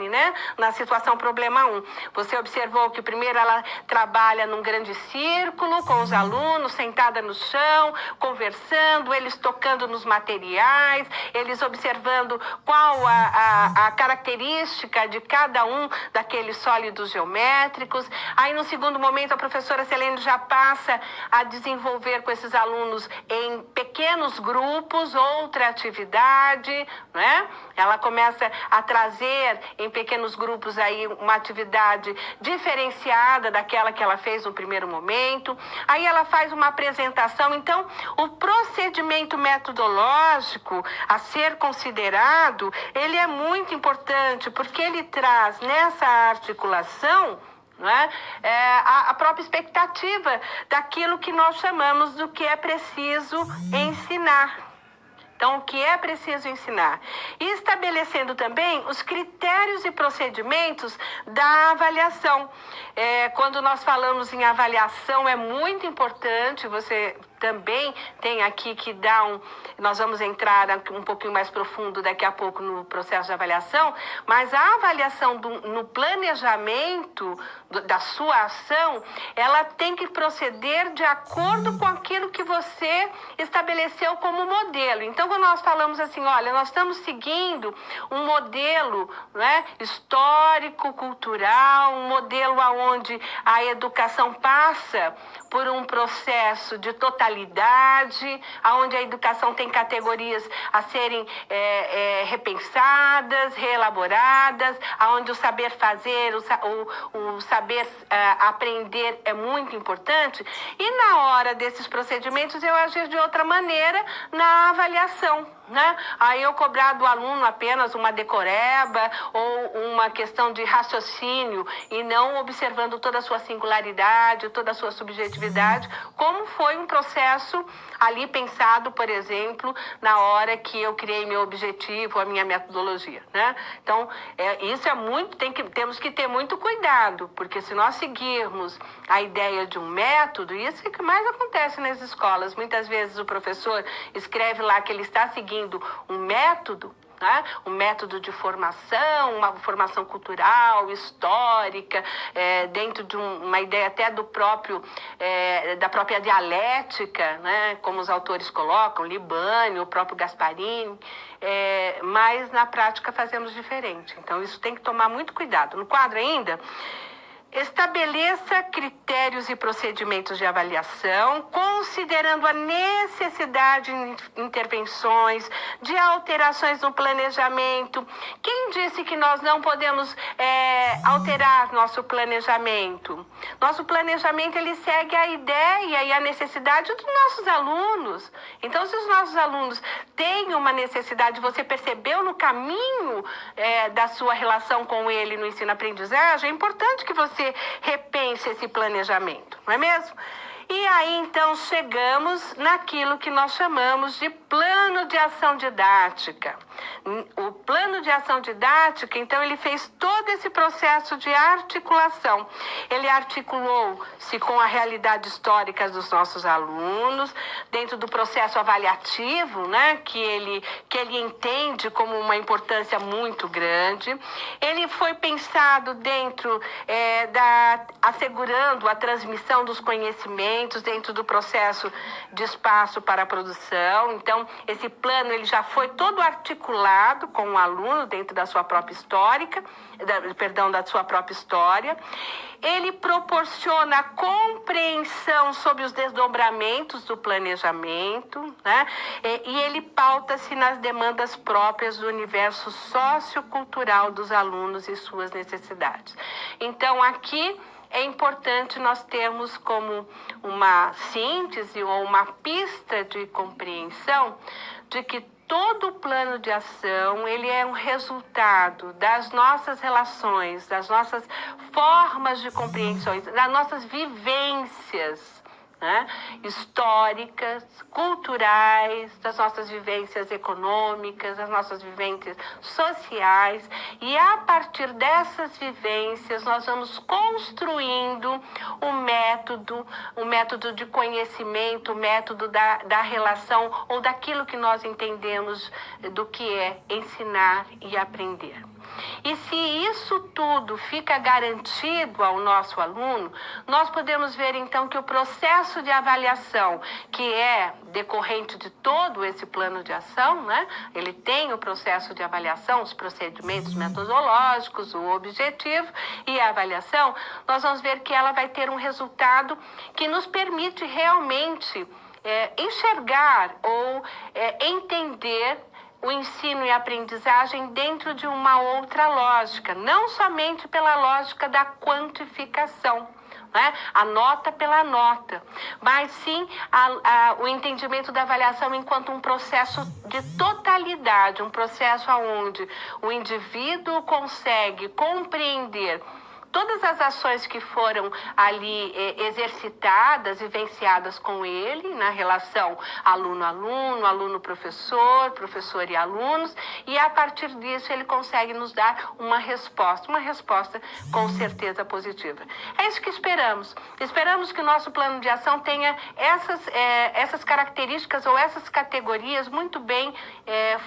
Speaker 1: né? Na situação problema 1. Você observou que primeiro ela trabalha num grande círculo com os alunos, sentada no chão, conversando, eles tocando nos materiais, eles observando qual a característica de cada um daqueles sólidos geométricos. Aí, no segundo momento, a professora Silene já passa a desenvolver com esses alunos em pequenos grupos outra atividade, né? Ela começa a trazer em pequenos grupos aí uma atividade diferenciada daquela que ela fez no primeiro momento. Aí ela faz uma apresentação. Então, o procedimento metodológico a ser considerado, ele é muito importante, porque ele traz nessa articulação, não é? A própria expectativa daquilo que nós chamamos do que é preciso ensinar. Então, o que é preciso ensinar? E estabelecendo também os critérios e procedimentos da avaliação. Quando nós falamos em avaliação, é muito importante, você também tem aqui que nós vamos entrar um pouquinho mais profundo daqui a pouco no processo de avaliação, mas a avaliação no planejamento da sua ação, ela tem que proceder de acordo com aquilo que você estabeleceu como modelo. Então, quando nós falamos assim, olha, nós estamos seguindo um modelo, né, histórico, cultural, um modelo onde a educação passa por um processo de totalidade, onde a educação tem categorias a serem repensadas, reelaboradas, onde o saber fazer, o saber aprender é muito importante. E na hora desses procedimentos, eu agir de outra maneira na avaliação, né? Aí eu cobrar do aluno apenas uma decoreba ou uma questão de raciocínio e não observando toda a sua singularidade, toda a sua subjetividade, como foi um processo ali pensado, por exemplo, na hora que eu criei meu objetivo, a minha metodologia, né? Então, isso é muito, temos que ter muito cuidado, porque se nós seguirmos a ideia de um método, isso é o que mais acontece nas escolas. Muitas vezes o professor escreve lá que ele está seguindo um método, né? Um método de formação, uma formação cultural, histórica, dentro de uma ideia até da própria dialética, né? Como os autores colocam, Libânio, o próprio Gasparini, mas na prática fazemos diferente. Então isso tem que tomar muito cuidado. No quadro ainda, estabeleça critérios e procedimentos de avaliação, considerando a necessidade de intervenções, de alterações no planejamento. Quem disse que nós não podemos alterar nosso planejamento? Nosso planejamento, ele segue a ideia e a necessidade dos nossos alunos. Então, se os nossos alunos têm uma necessidade, você percebeu no caminho da sua relação com ele no ensino-aprendizagem, é importante que você repense esse planejamento, não é mesmo? E aí, então, chegamos naquilo que nós chamamos de plano de ação didática. O plano de ação didática, então, ele fez todo esse processo de articulação. Ele articulou-se com a realidade histórica dos nossos alunos, dentro do processo avaliativo, né, que ele entende como uma importância muito grande. Ele foi pensado dentro assegurando a transmissão dos conhecimentos dentro do processo de espaço para a produção. Então, esse plano ele já foi todo articulado com o aluno dentro da sua própria da sua própria história. Ele proporciona a compreensão sobre os desdobramentos do planejamento, né? E ele pauta-se nas demandas próprias do universo sociocultural dos alunos e suas necessidades. Então, aqui é importante nós termos como uma síntese ou uma pista de compreensão de que todo o plano de ação, ele é um resultado das nossas relações, das nossas formas de compreensões, das nossas vivências, né? Históricas, culturais, das nossas vivências econômicas, das nossas vivências sociais. E a partir dessas vivências, nós vamos construindo o método de conhecimento, o método da relação ou daquilo que nós entendemos do que é ensinar e aprender. E se isso tudo fica garantido ao nosso aluno, nós podemos ver então que o processo de avaliação, que é decorrente de todo esse plano de ação, né? Ele tem o processo de avaliação, os procedimentos metodológicos, o objetivo e a avaliação, nós vamos ver que ela vai ter um resultado que nos permite realmente enxergar ou entender o ensino e a aprendizagem dentro de uma outra lógica, não somente pela lógica da quantificação, né? A nota pela nota, mas sim o entendimento da avaliação enquanto um processo de totalidade, um processo onde o indivíduo consegue compreender todas as ações que foram ali exercitadas, vivenciadas com ele, na relação aluno-aluno, aluno-professor, professor e alunos, e a partir disso ele consegue nos dar uma resposta com certeza positiva. É isso que esperamos. Esperamos que o nosso plano de ação tenha essas características ou essas categorias muito bem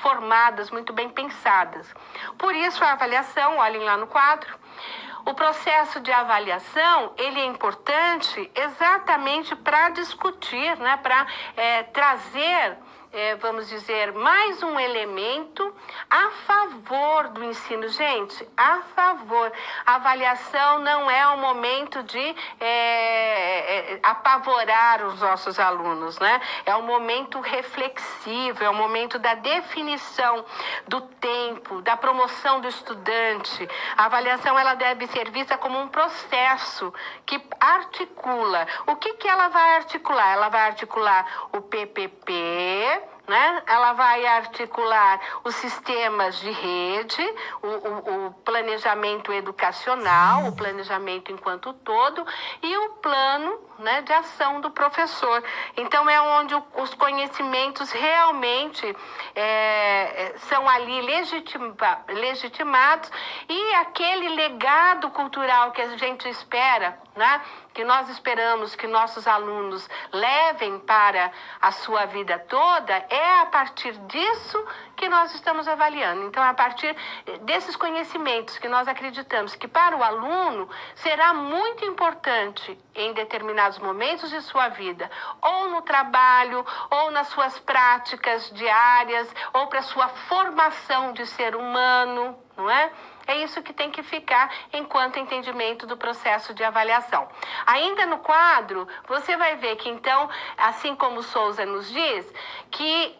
Speaker 1: formadas, muito bem pensadas. Por isso a avaliação, olhem lá no quadro, o processo de avaliação, ele é importante exatamente para discutir, né, para trazer, vamos dizer, mais um elemento a favor do ensino. Gente, a favor. A avaliação não é um momento de apavorar os nossos alunos, né? É um momento reflexivo, é um momento da definição do tempo, da promoção do estudante. A avaliação, ela deve ser vista como um processo que articula. O que ela vai articular? Ela vai articular o PPP, né? Ela vai articular os sistemas de rede, o planejamento educacional, o planejamento enquanto todo e o plano, né, de ação do professor. Então, é onde os conhecimentos realmente são ali legitimados e aquele legado cultural que a gente espera, né, que nós esperamos que nossos alunos levem para a sua vida toda, é a partir disso que nós estamos avaliando. Então, a partir desses conhecimentos que nós acreditamos que para o aluno será muito importante em determinados momentos de sua vida, ou no trabalho, ou nas suas práticas diárias, ou para sua formação de ser humano, não é? É isso que tem que ficar enquanto entendimento do processo de avaliação. Ainda no quadro, você vai ver que, então, assim como Souza nos diz, que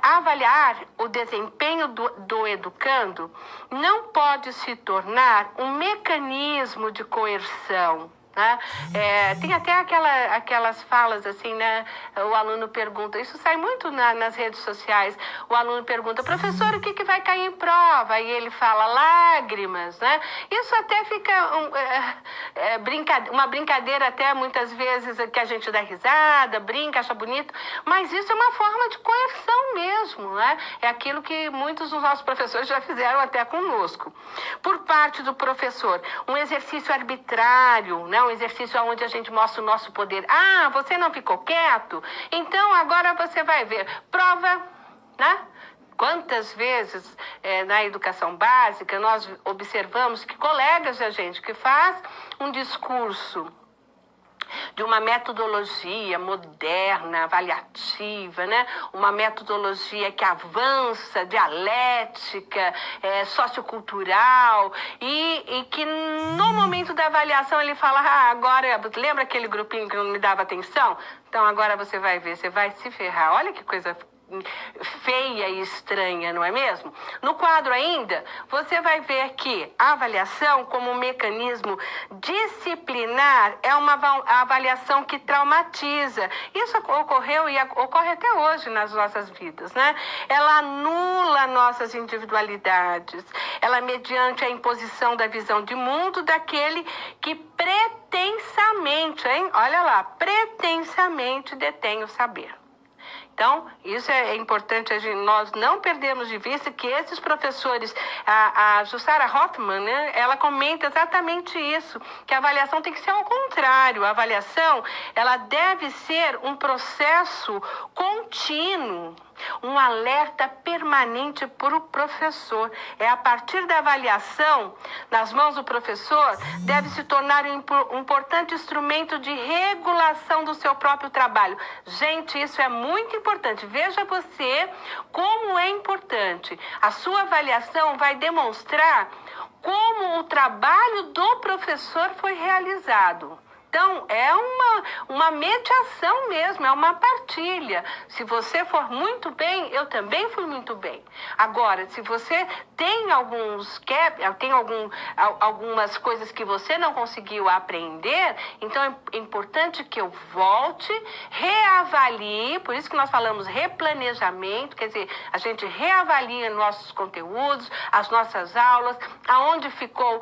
Speaker 1: avaliar o desempenho do educando não pode se tornar um mecanismo de coerção. Né? Tem até aquelas falas assim, né? O aluno pergunta, isso sai muito nas redes sociais, o aluno pergunta, professor, o que vai cair em prova? E ele fala, lágrimas, né? Isso até fica uma brincadeira até muitas vezes que a gente dá risada, brinca, acha bonito, mas isso é uma forma de coerção mesmo, né? É aquilo que muitos dos nossos professores já fizeram até conosco. Por parte do professor, um exercício arbitrário, né? Um exercício onde a gente mostra o nosso poder. Ah, você não ficou quieto? Então agora você vai ver. Prova, né? Quantas vezes na educação básica nós observamos que colegas da gente que faz um discurso de uma metodologia moderna, avaliativa, né? Uma metodologia que avança, dialética, sociocultural, e que no momento da avaliação ele fala, agora, lembra aquele grupinho que não me dava atenção? Então agora você vai ver, você vai se ferrar. Olha que coisa feia e estranha, não é mesmo? No quadro ainda, você vai ver que a avaliação como um mecanismo disciplinar é uma avaliação que traumatiza. Isso ocorreu e ocorre até hoje nas nossas vidas, né? Ela anula nossas individualidades. Ela, mediante a imposição da visão de mundo daquele que pretensamente, olha lá, pretensamente detém o saber. Então, isso é importante, nós não perdemos de vista que esses professores, a Jussara Hoffmann, né, ela comenta exatamente isso, que a avaliação tem que ser ao contrário. A avaliação, ela deve ser um processo contínuo, um alerta permanente para o professor. É a partir da avaliação, nas mãos do professor, deve se tornar um importante instrumento de regulação do seu próprio trabalho. Gente, isso é muito importante. Veja você como é importante. A sua avaliação vai demonstrar como o trabalho do professor foi realizado. avaliação é uma mediação mesmo, é uma partilha. Se você for muito bem, eu também fui muito bem. Agora, se você tem algumas coisas que você não conseguiu aprender, então é importante que eu volte, reavalie, por isso que nós falamos replanejamento, quer dizer, a gente reavalia nossos conteúdos, as nossas aulas, aonde ficou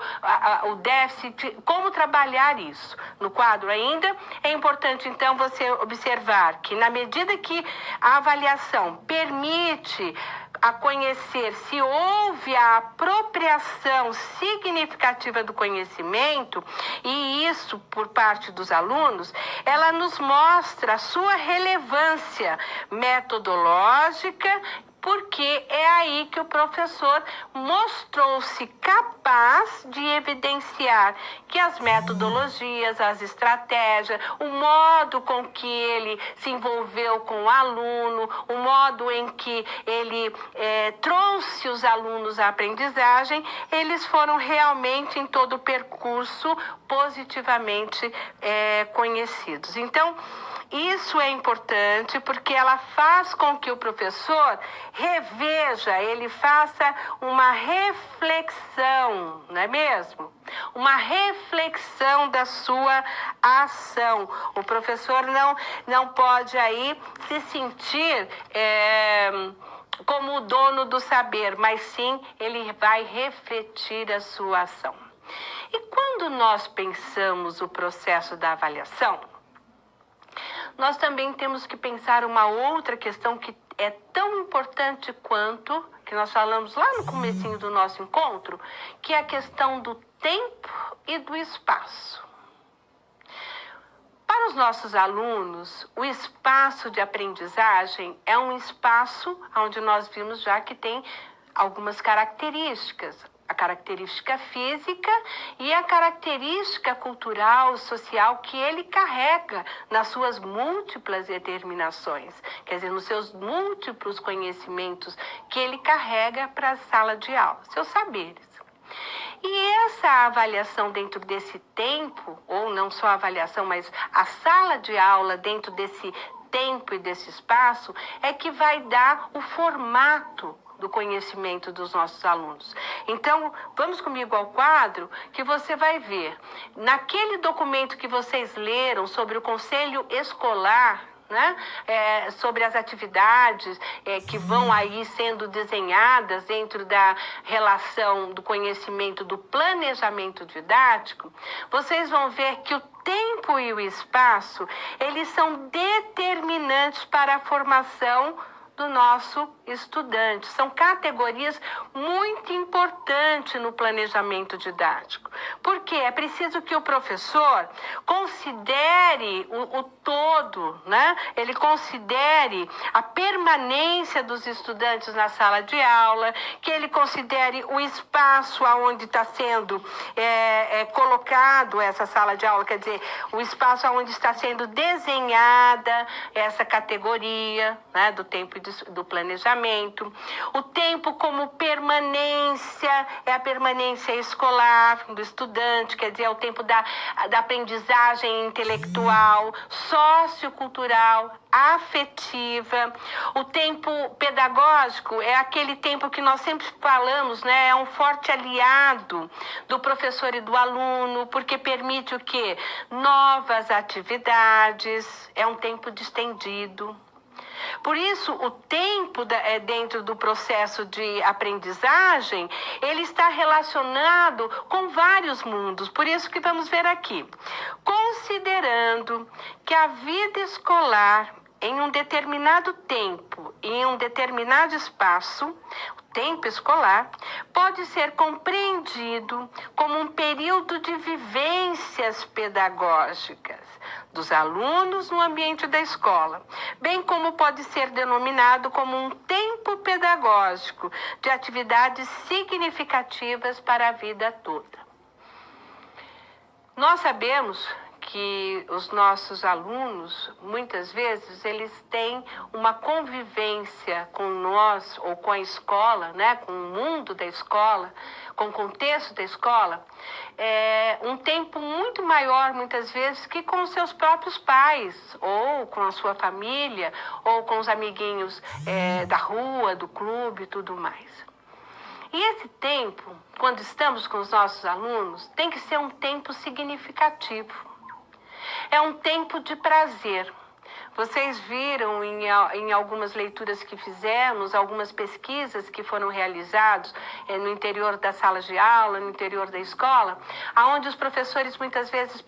Speaker 1: o déficit, como trabalhar isso. No quadro ainda, é importante então você observar que na medida que a avaliação permite a conhecer se houve a apropriação significativa do conhecimento, e isso por parte dos alunos, ela nos mostra a sua relevância metodológica, porque é aí que o professor mostrou-se capaz de evidenciar que as metodologias, as estratégias, o modo com que ele se envolveu com o aluno, o modo em que ele trouxe os alunos à aprendizagem, eles foram realmente em todo o percurso positivamente conhecidos. Então, isso é importante porque ela faz com que o professor reveja, ele faça uma reflexão, não é mesmo? Uma reflexão da sua ação. O professor não pode aí se sentir como o dono do saber, mas sim ele vai refletir a sua ação. E quando nós pensamos o processo da avaliação, nós também temos que pensar uma outra questão que é tão importante quanto, que nós falamos lá no comecinho do nosso encontro, que é a questão do tempo e do espaço. Para os nossos alunos, o espaço de aprendizagem é um espaço onde nós vimos já que tem algumas características. A característica física e a característica cultural, social que ele carrega nas suas múltiplas determinações, quer dizer, nos seus múltiplos conhecimentos que ele carrega para a sala de aula, seus saberes. E essa avaliação dentro desse tempo, ou não só a avaliação, mas a sala de aula dentro desse tempo e desse espaço, é que vai dar o formato do conhecimento dos nossos alunos. Então, vamos comigo ao quadro que você vai ver. Naquele documento que vocês leram sobre o Conselho Escolar, né? Sobre as atividades que vão aí sendo desenhadas dentro da relação do conhecimento do planejamento didático, vocês vão ver que o tempo e o espaço, eles são determinantes para a formação do nosso estudante. São categorias muito importantes no planejamento didático. Porque é preciso que o professor considere o todo, né? Ele considere a permanência dos estudantes na sala de aula, que ele considere o espaço onde está sendo colocado essa sala de aula, quer dizer, o espaço onde está sendo desenhada essa categoria, né, do tempo e do planejamento. O tempo como permanência, é a permanência escolar do estudante, quer dizer, é o tempo da aprendizagem intelectual, sociocultural, afetiva. O tempo pedagógico é aquele tempo que nós sempre falamos, né? É um forte aliado do professor e do aluno, porque permite o quê? Novas atividades, é um tempo distendido. Por isso, o tempo dentro do processo de aprendizagem, ele está relacionado com vários mundos. Por isso que vamos ver aqui. Considerando que a vida escolar, em um determinado tempo e em um determinado espaço, o tempo escolar, pode ser compreendido como um período de vivências pedagógicas dos alunos no ambiente da escola, bem como pode ser denominado como um tempo pedagógico de atividades significativas para a vida toda. Nós sabemos que os nossos alunos, muitas vezes, eles têm uma convivência com nós ou com a escola, né, com o mundo da escola, com o contexto da escola, um tempo muito maior, muitas vezes, que com os seus próprios pais, ou com a sua família, ou com os amiguinhos da rua, do clube e tudo mais. E esse tempo, quando estamos com os nossos alunos, tem que ser um tempo significativo. É um tempo de prazer. Vocês viram em algumas leituras que fizemos, algumas pesquisas que foram realizadas no interior das salas de aula, no interior da escola, onde os professores muitas vezes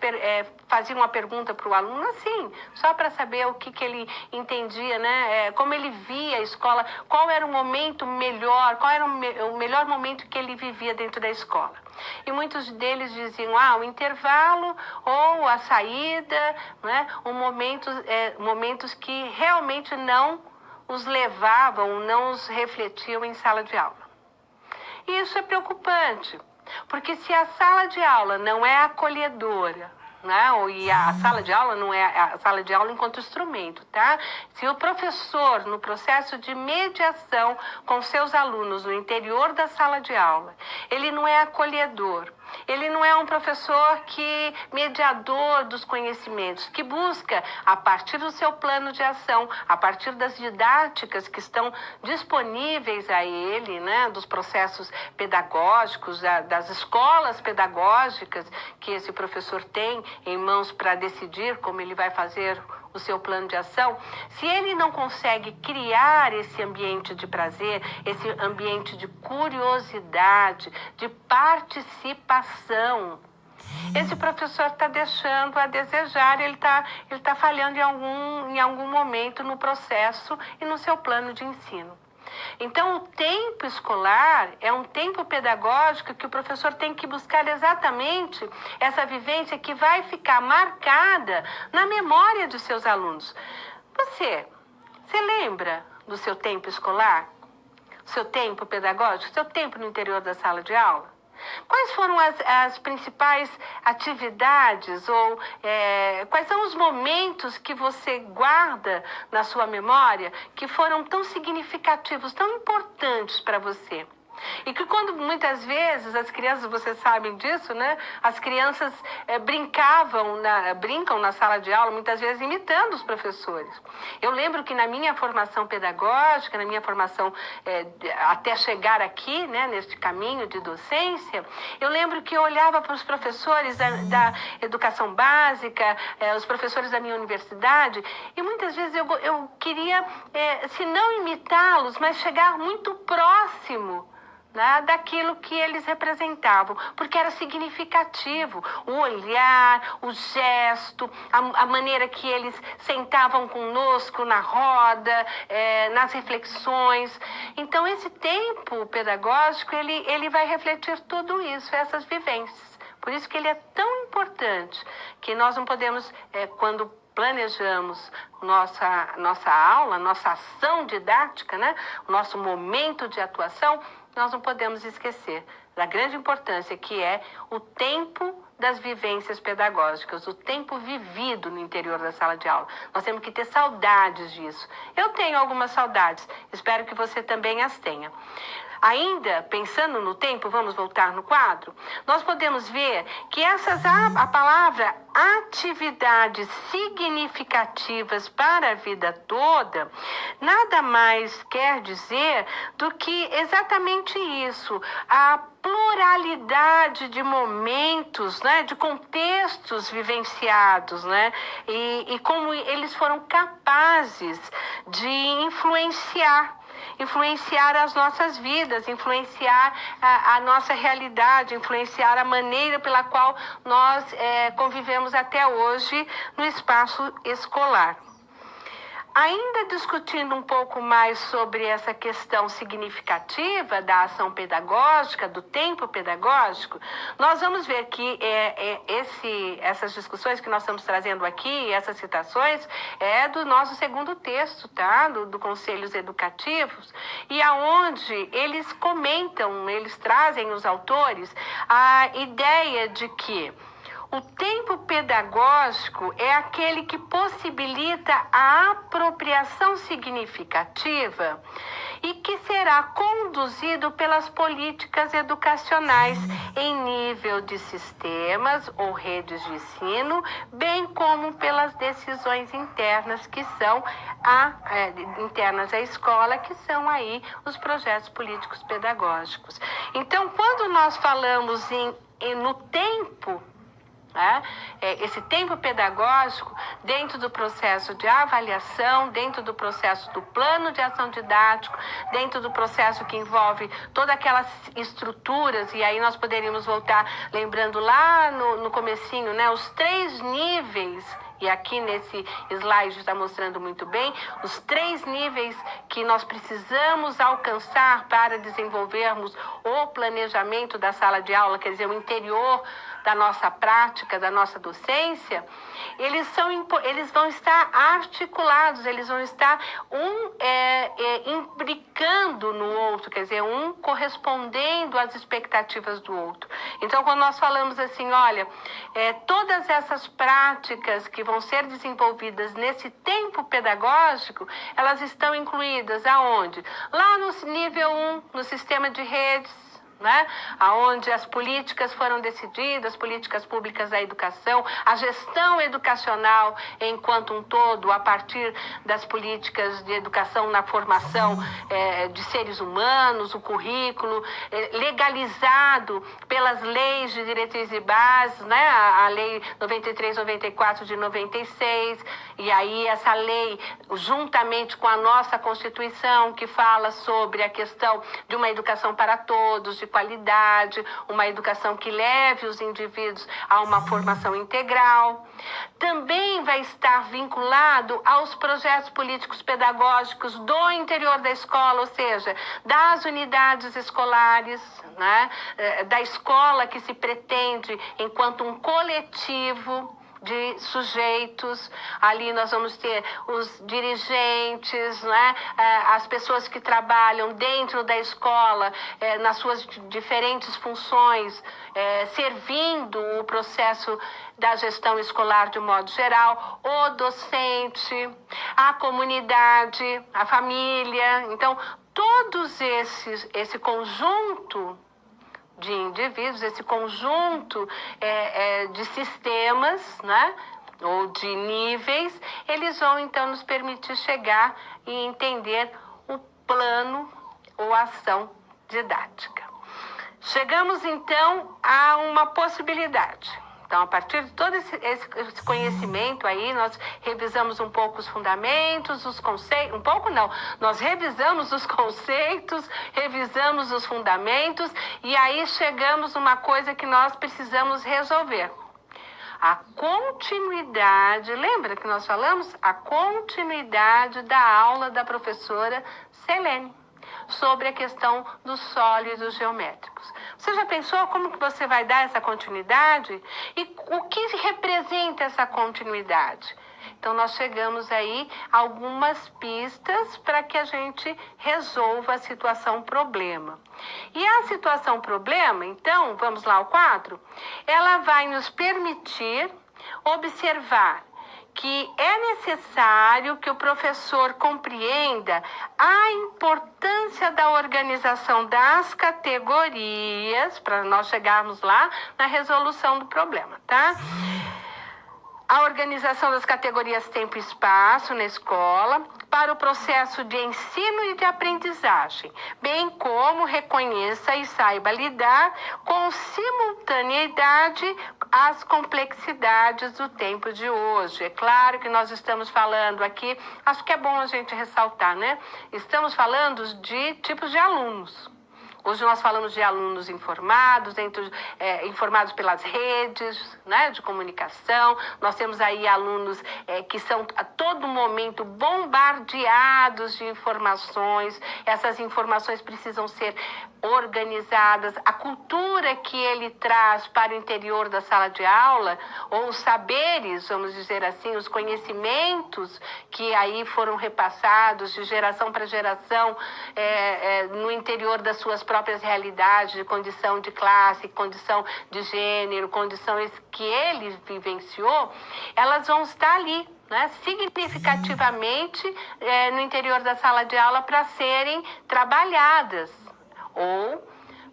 Speaker 1: faziam uma pergunta para o aluno, assim, só para saber o que ele entendia, né? Como ele via a escola, qual era o momento melhor, qual era o melhor momento que ele vivia dentro da escola. E muitos deles diziam, o intervalo ou a saída, né? Momentos que realmente não os levavam, não os refletiam em sala de aula. E isso é preocupante, porque se a sala de aula não é acolhedora, né? E a sala de aula não é a sala de aula enquanto instrumento, tá? Se o professor, no processo de mediação com seus alunos no interior da sala de aula, ele não é acolhedor, ele não é um professor mediador dos conhecimentos, que busca, a partir do seu plano de ação, a partir das didáticas que estão disponíveis a ele, né, dos processos pedagógicos, das escolas pedagógicas que esse professor tem em mãos para decidir como ele vai fazer o seu plano de ação, se ele não consegue criar esse ambiente de prazer, esse ambiente de curiosidade, de participação, esse professor está deixando a desejar, ele tá falhando em algum momento no processo e no seu plano de ensino. Então, o tempo escolar é um tempo pedagógico que o professor tem que buscar exatamente essa vivência que vai ficar marcada na memória de seus alunos. Você lembra do seu tempo escolar? Seu tempo pedagógico? Seu tempo no interior da sala de aula? Quais foram as principais atividades ou quais são os momentos que você guarda na sua memória que foram tão significativos, tão importantes para você? E que quando muitas vezes as crianças, vocês sabem disso, né? As crianças brincam na sala de aula, muitas vezes imitando os professores. Eu lembro que na minha formação pedagógica, na minha formação até chegar aqui, né, neste caminho de docência, eu lembro que eu olhava para os professores da educação básica, os professores da minha universidade, e muitas vezes eu queria, se não imitá-los, mas chegar muito próximo, né, daquilo que eles representavam, porque era significativo, o olhar, o gesto, a maneira que eles sentavam conosco na roda, nas reflexões. Então, esse tempo pedagógico, ele vai refletir tudo isso, essas vivências. Por isso que ele é tão importante, que nós não podemos, quando planejamos nossa aula, nossa ação didática, né, o nosso momento de atuação, nós não podemos esquecer da grande importância que é o tempo das vivências pedagógicas, o tempo vivido no interior da sala de aula. Nós temos que ter saudades disso. Eu tenho algumas saudades, espero que você também as tenha. Ainda, pensando no tempo, vamos voltar no quadro, nós podemos ver que a palavra atividades significativas para a vida toda, nada mais quer dizer do que exatamente isso, a pluralidade de momentos, né, de contextos vivenciados, né, e como eles foram capazes de influenciar as nossas vidas, influenciar a nossa realidade, influenciar a maneira pela qual nós convivemos até hoje no espaço escolar. Ainda discutindo um pouco mais sobre essa questão significativa da ação pedagógica, do tempo pedagógico, nós vamos ver que essas discussões que nós estamos trazendo aqui, essas citações, é do nosso segundo texto, tá? Do Conselhos Educativos, e aonde eles comentam, eles trazem, os autores, a ideia de que O tempo pedagógico é aquele que possibilita a apropriação significativa e que será conduzido pelas políticas educacionais em nível de sistemas ou redes de ensino, bem como pelas decisões internas que são internas à escola, que são aí os projetos políticos pedagógicos. Então, quando nós falamos no tempo, esse tempo pedagógico, dentro do processo de avaliação, dentro do processo do plano de ação didático, dentro do processo que envolve todas aquelas estruturas, e aí nós poderíamos voltar lembrando lá no comecinho, né, os 3 níveis, e aqui nesse slide está mostrando muito bem, os 3 níveis que nós precisamos alcançar para desenvolvermos o planejamento da sala de aula, quer dizer, o interior da nossa prática, da nossa docência, eles vão estar articulados, eles vão estar implicando no outro, quer dizer, um correspondendo às expectativas do outro. Então, quando nós falamos assim, olha, todas essas práticas que vão ser desenvolvidas nesse tempo pedagógico, elas estão incluídas aonde? Lá no nível 1, no sistema de redes, né? Onde as políticas foram decididas, políticas públicas da educação, a gestão educacional enquanto um todo, a partir das políticas de educação na formação de seres humanos, o currículo, legalizado pelas leis de diretrizes e bases, né? A lei 93/94 de 96, e aí essa lei, juntamente com a nossa Constituição, que fala sobre a questão de uma educação para todos, de qualidade, uma educação que leve os indivíduos a uma formação integral. Também vai estar vinculado aos projetos políticos pedagógicos do interior da escola, ou seja, das unidades escolares, né? Da escola que se pretende enquanto um coletivo de sujeitos. Ali nós vamos ter os dirigentes, né? As pessoas que trabalham dentro da escola, nas suas diferentes funções, servindo o processo da gestão escolar de modo geral, o docente, a comunidade, a família. Então, todos esse conjunto de indivíduos, esse conjunto de sistemas, né, ou de níveis, eles vão então nos permitir chegar e entender o plano ou ação didática. Chegamos então a uma possibilidade. Então, a partir de todo esse conhecimento aí, nós revisamos um pouco os fundamentos, os conceitos, um pouco não, nós revisamos os conceitos, revisamos os fundamentos, e aí chegamos a uma coisa que nós precisamos resolver. A continuidade, lembra que nós falamos? A continuidade da aula da professora Selene sobre a questão dos sólidos geométricos. Você já pensou como que você vai dar essa continuidade? E o que representa essa continuidade? Então, nós chegamos aí a algumas pistas para que a gente resolva a situação problema. E a situação problema, então, vamos lá ao quadro, ela vai nos permitir observar que é necessário que o professor compreenda a importância da organização das categorias, para nós chegarmos lá na resolução do problema, tá? A organização das categorias tempo e espaço na escola para o processo de ensino e de aprendizagem, bem como reconheça e saiba lidar com simultaneidade as complexidades do tempo de hoje. É claro que nós estamos falando aqui, acho que é bom a gente ressaltar, né? Estamos falando de tipos de alunos. Hoje nós falamos de alunos informados, informados pelas redes, né, de comunicação. Nós temos aí alunos que são a todo momento bombardeados de informações. Essas informações precisam ser organizadas. A cultura que ele traz para o interior da sala de aula, ou os saberes, vamos dizer assim, os conhecimentos que aí foram repassados de geração para geração no interior das suas próprias realidades de condição de classe, condição de gênero, condições que ele vivenciou, elas vão estar ali, né, significativamente no interior da sala de aula para serem trabalhadas ou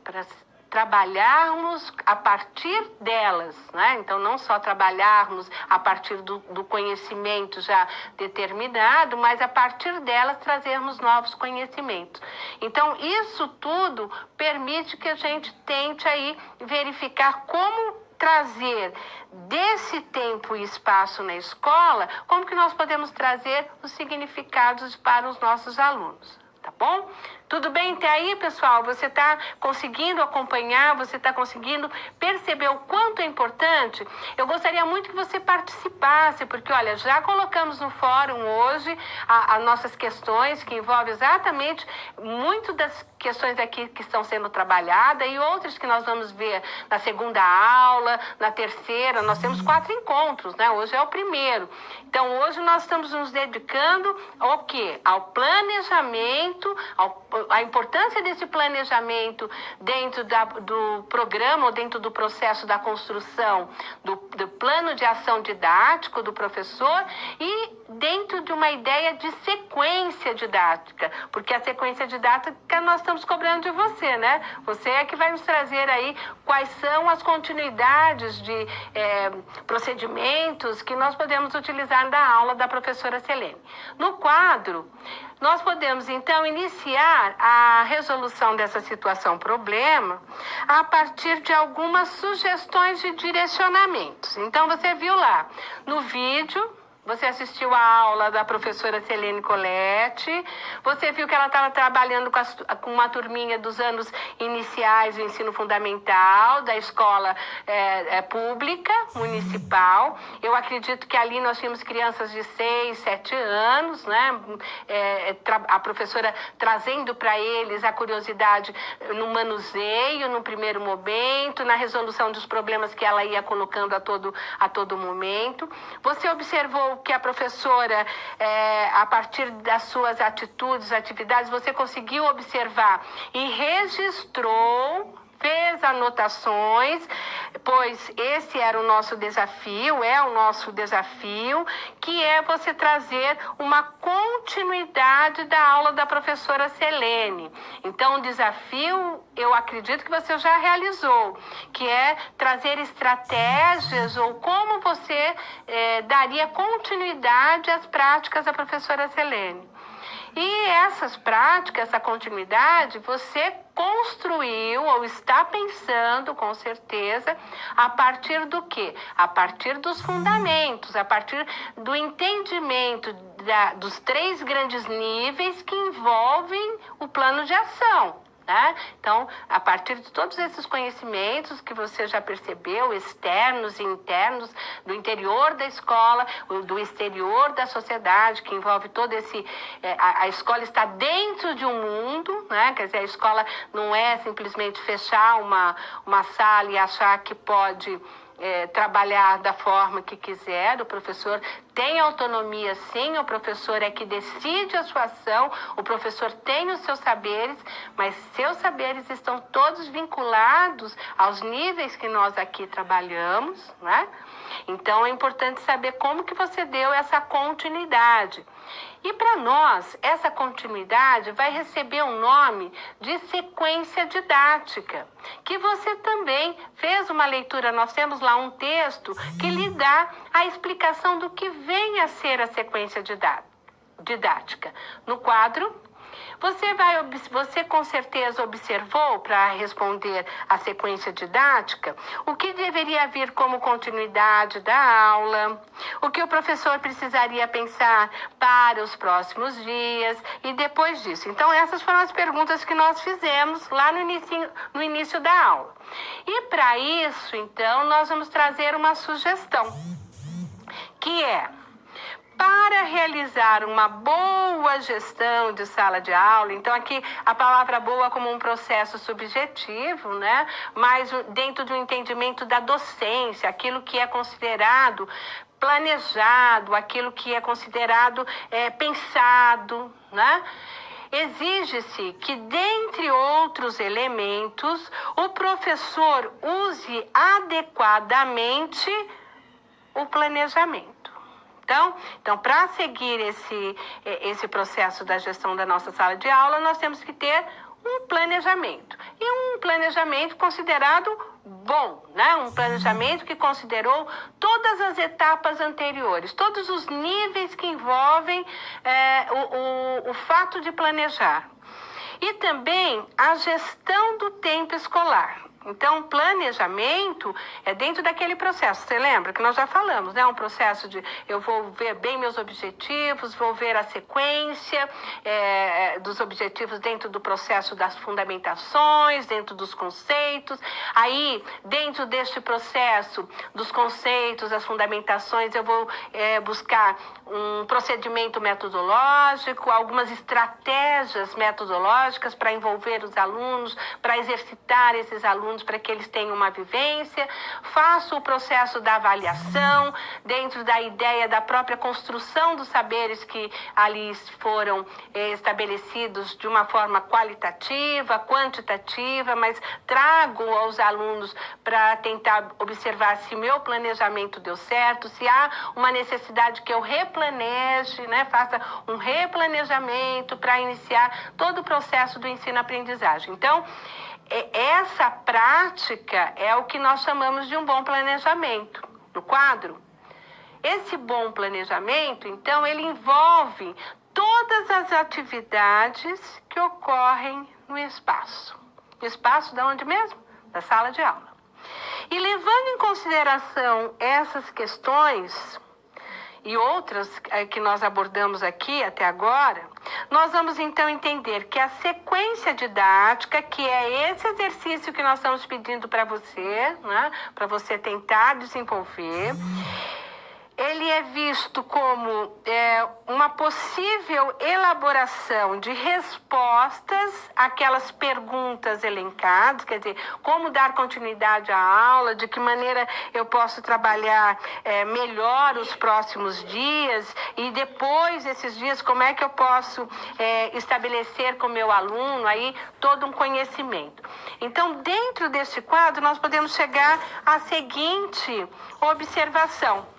Speaker 1: para trabalharmos a partir delas, né? Então, não só trabalharmos a partir do conhecimento já determinado, mas a partir delas trazermos novos conhecimentos. Então, isso tudo permite que a gente tente aí verificar como trazer desse tempo e espaço na escola, como que nós podemos trazer os significados para os nossos alunos. Tá bom? Tudo bem até aí, pessoal? Você está conseguindo acompanhar? Você está conseguindo perceber o quanto é importante? Eu gostaria muito que você participasse, porque, olha, já colocamos no fórum hoje as nossas questões, que envolvem exatamente muito das questões aqui que estão sendo trabalhadas e outras que nós vamos ver na segunda aula, na terceira. Nós temos 4 encontros, né? Hoje é o primeiro. Então, hoje nós estamos nos dedicando ao quê? Ao planejamento, a importância desse planejamento dentro do programa ou dentro do processo da construção do plano de ação didático do professor e dentro de uma ideia de sequência didática, porque a sequência didática nós estamos cobrando de você, né? Você é que vai nos trazer aí quais são as continuidades de procedimentos que nós podemos utilizar na aula da professora Selene. No quadro, nós podemos, então, iniciar a resolução dessa situação-problema a partir de algumas sugestões de direcionamentos. Então, você viu lá no vídeo, você assistiu a aula da professora Selene Colletti, você viu que ela estava trabalhando com uma turminha dos anos iniciais do ensino fundamental, da escola pública, municipal. Eu acredito que ali nós tínhamos crianças de 6, 7 anos, né? A professora trazendo para eles a curiosidade no manuseio, no primeiro momento, na resolução dos problemas que ela ia colocando a todo momento. Você observou que a professora, a partir das suas atitudes, atividades, você conseguiu observar e registrou, fez anotações, pois esse era o nosso desafio, é o nosso desafio, que é você trazer uma continuidade da aula da professora Selene. Então, o desafio, eu acredito que você já realizou, que é trazer estratégias ou como você daria continuidade às práticas da professora Selene. E essas práticas, essa continuidade, você construiu ou está pensando, com certeza, a partir do quê? A partir dos fundamentos, a partir do entendimento dos 3 grandes níveis que envolvem o plano de ação. Né? Então, a partir de todos esses conhecimentos que você já percebeu, externos e internos, do interior da escola, do exterior da sociedade, que envolve todo esse... A escola está dentro de um mundo, né? Quer dizer, a escola não é simplesmente fechar uma sala e achar que pode... trabalhar da forma que quiser. O professor tem autonomia, sim, o professor é que decide a sua ação, o professor tem os seus saberes, mas seus saberes estão todos vinculados aos níveis que nós aqui trabalhamos, né? Então, é importante saber como que você deu essa continuidade. E para nós, essa continuidade vai receber o nome de sequência didática, que você também fez uma leitura. Nós temos lá um texto que lhe dá a explicação do que vem a ser a sequência didática. No quadro, você com certeza observou, para responder à sequência didática, o que deveria vir como continuidade da aula, o que o professor precisaria pensar para os próximos dias e depois disso. Então, essas foram as perguntas que nós fizemos lá no início da aula. E para isso, então, nós vamos trazer uma sugestão, que é: para realizar uma boa gestão de sala de aula, então aqui a palavra boa como um processo subjetivo, né? Mas dentro do entendimento da docência, aquilo que é considerado planejado, aquilo que é considerado pensado, né? exige-se que, dentre outros elementos, o professor use adequadamente o planejamento. Então, para seguir esse processo da gestão da nossa sala de aula, nós temos que ter um planejamento. E um planejamento considerado bom, né? Um planejamento que considerou todas as etapas anteriores, todos os níveis que envolvem o fato de planejar. E também a gestão do tempo escolar. Então, planejamento é dentro daquele processo. Você lembra que nós já falamos, né? Um processo de eu vou ver bem meus objetivos, vou ver a sequência dos objetivos dentro do processo das fundamentações, dentro dos conceitos. Aí, dentro deste processo dos conceitos, das fundamentações, eu vou buscar um procedimento metodológico, algumas estratégias metodológicas para envolver os alunos, para exercitar esses alunos, para que eles tenham uma vivência. Faço o processo da avaliação dentro da ideia da própria construção dos saberes que ali foram estabelecidos de uma forma qualitativa, quantitativa, mas trago aos alunos para tentar observar se meu planejamento deu certo, se há uma necessidade que eu replaneje, né? Faça um replanejamento para iniciar todo o processo do ensino-aprendizagem. Então, essa prática é o que nós chamamos de um bom planejamento. No quadro, esse bom planejamento, então, ele envolve todas as atividades que ocorrem no espaço. No espaço de onde mesmo? Da sala de aula. E levando em consideração essas questões e outras que nós abordamos aqui até agora, nós vamos então entender que a sequência didática, que é esse exercício que nós estamos pedindo para você, né, para você tentar desenvolver, ele é visto como uma possível elaboração de respostas àquelas perguntas elencadas, quer dizer, como dar continuidade à aula, de que maneira eu posso trabalhar melhor os próximos dias e depois desses dias, como é que eu posso estabelecer com o meu aluno aí todo um conhecimento. Então, dentro deste quadro, nós podemos chegar à seguinte observação,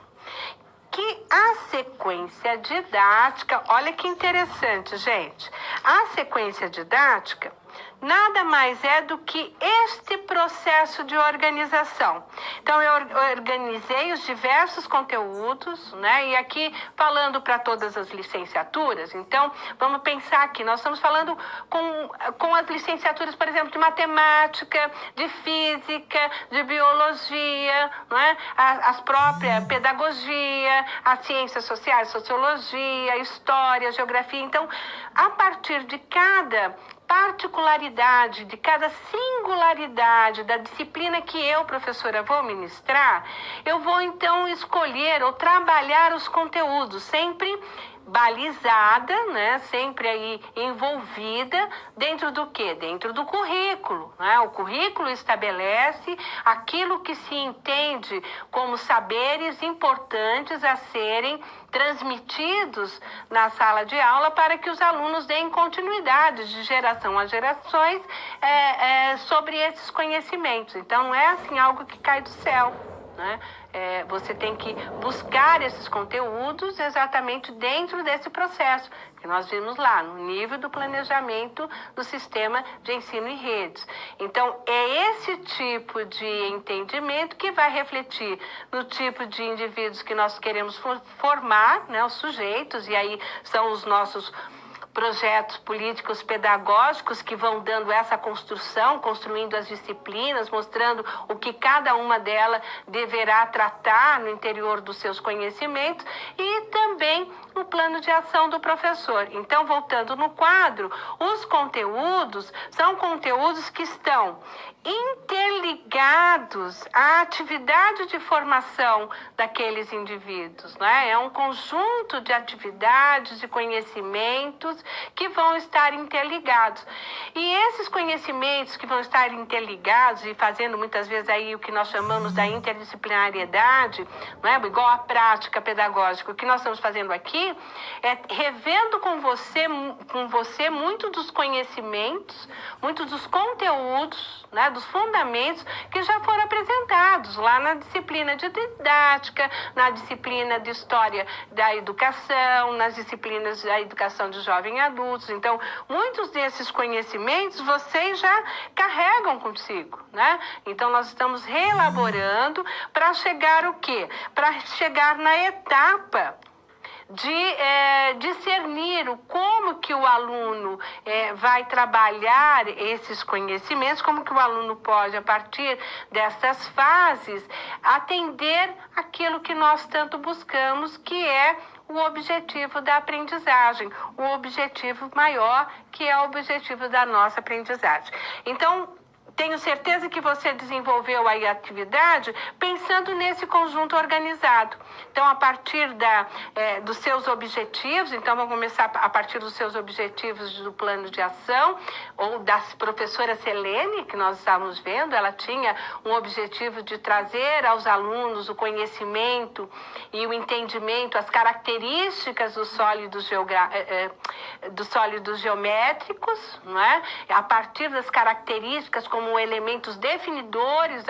Speaker 1: que a sequência didática, olha que interessante, gente, a sequência didática nada mais é do que este processo de organização. Então, eu organizei os diversos conteúdos, né? E aqui falando para todas as licenciaturas, então, vamos pensar aqui, nós estamos falando com as licenciaturas, por exemplo, de matemática, de física, de biologia, né? As próprias pedagogia, as ciências sociais, sociologia, história, geografia. Então, a partir de cada particularidade, de cada singularidade da disciplina que eu, professora, vou ministrar, eu vou então escolher ou trabalhar os conteúdos, sempre balizada, né? Sempre aí envolvida dentro do quê? Dentro do currículo, né? O currículo estabelece aquilo que se entende como saberes importantes a serem transmitidos na sala de aula para que os alunos deem continuidade de geração a gerações sobre esses conhecimentos. Então, não é assim algo que cai do céu, né? Você tem que buscar esses conteúdos exatamente dentro desse processo que nós vimos lá, no nível do planejamento do sistema de ensino em redes. Então, é esse tipo de entendimento que vai refletir no tipo de indivíduos que nós queremos formar, né, os sujeitos, e aí são os nossos projetos políticos pedagógicos que vão dando essa construção, construindo as disciplinas, mostrando o que cada uma delas deverá tratar no interior dos seus conhecimentos e também o plano de ação do professor. Então, voltando no quadro, os conteúdos são conteúdos que estão interligados à atividade de formação daqueles indivíduos, né? É um conjunto de atividades, de conhecimentos que vão estar interligados. E esses conhecimentos que vão estar interligados e fazendo muitas vezes aí o que nós chamamos da interdisciplinariedade, não é? Igual a prática pedagógica, o que nós estamos fazendo aqui é revendo com você muito dos conhecimentos, muitos dos conteúdos, né, dos fundamentos que já foram apresentados lá na disciplina de didática, na disciplina de história da educação, nas disciplinas da educação de jovens e adultos. Então, muitos desses conhecimentos vocês já carregam consigo, né? Então, nós estamos reelaborando para chegar o quê? Para chegar na etapa de discernir como que o aluno vai trabalhar esses conhecimentos, como que o aluno pode, a partir dessas fases, atender aquilo que nós tanto buscamos, que é o objetivo da aprendizagem, o objetivo maior, que é o objetivo da nossa aprendizagem. Então, tenho certeza que você desenvolveu aí a atividade pensando nesse conjunto organizado. Então, a partir dos seus objetivos, então vamos começar a partir dos seus objetivos do plano de ação, ou da professora Selene, que nós estávamos vendo, ela tinha um objetivo de trazer aos alunos o conhecimento e o entendimento, as características dos sólidos geométricos, não é? A partir das características como elementos definidores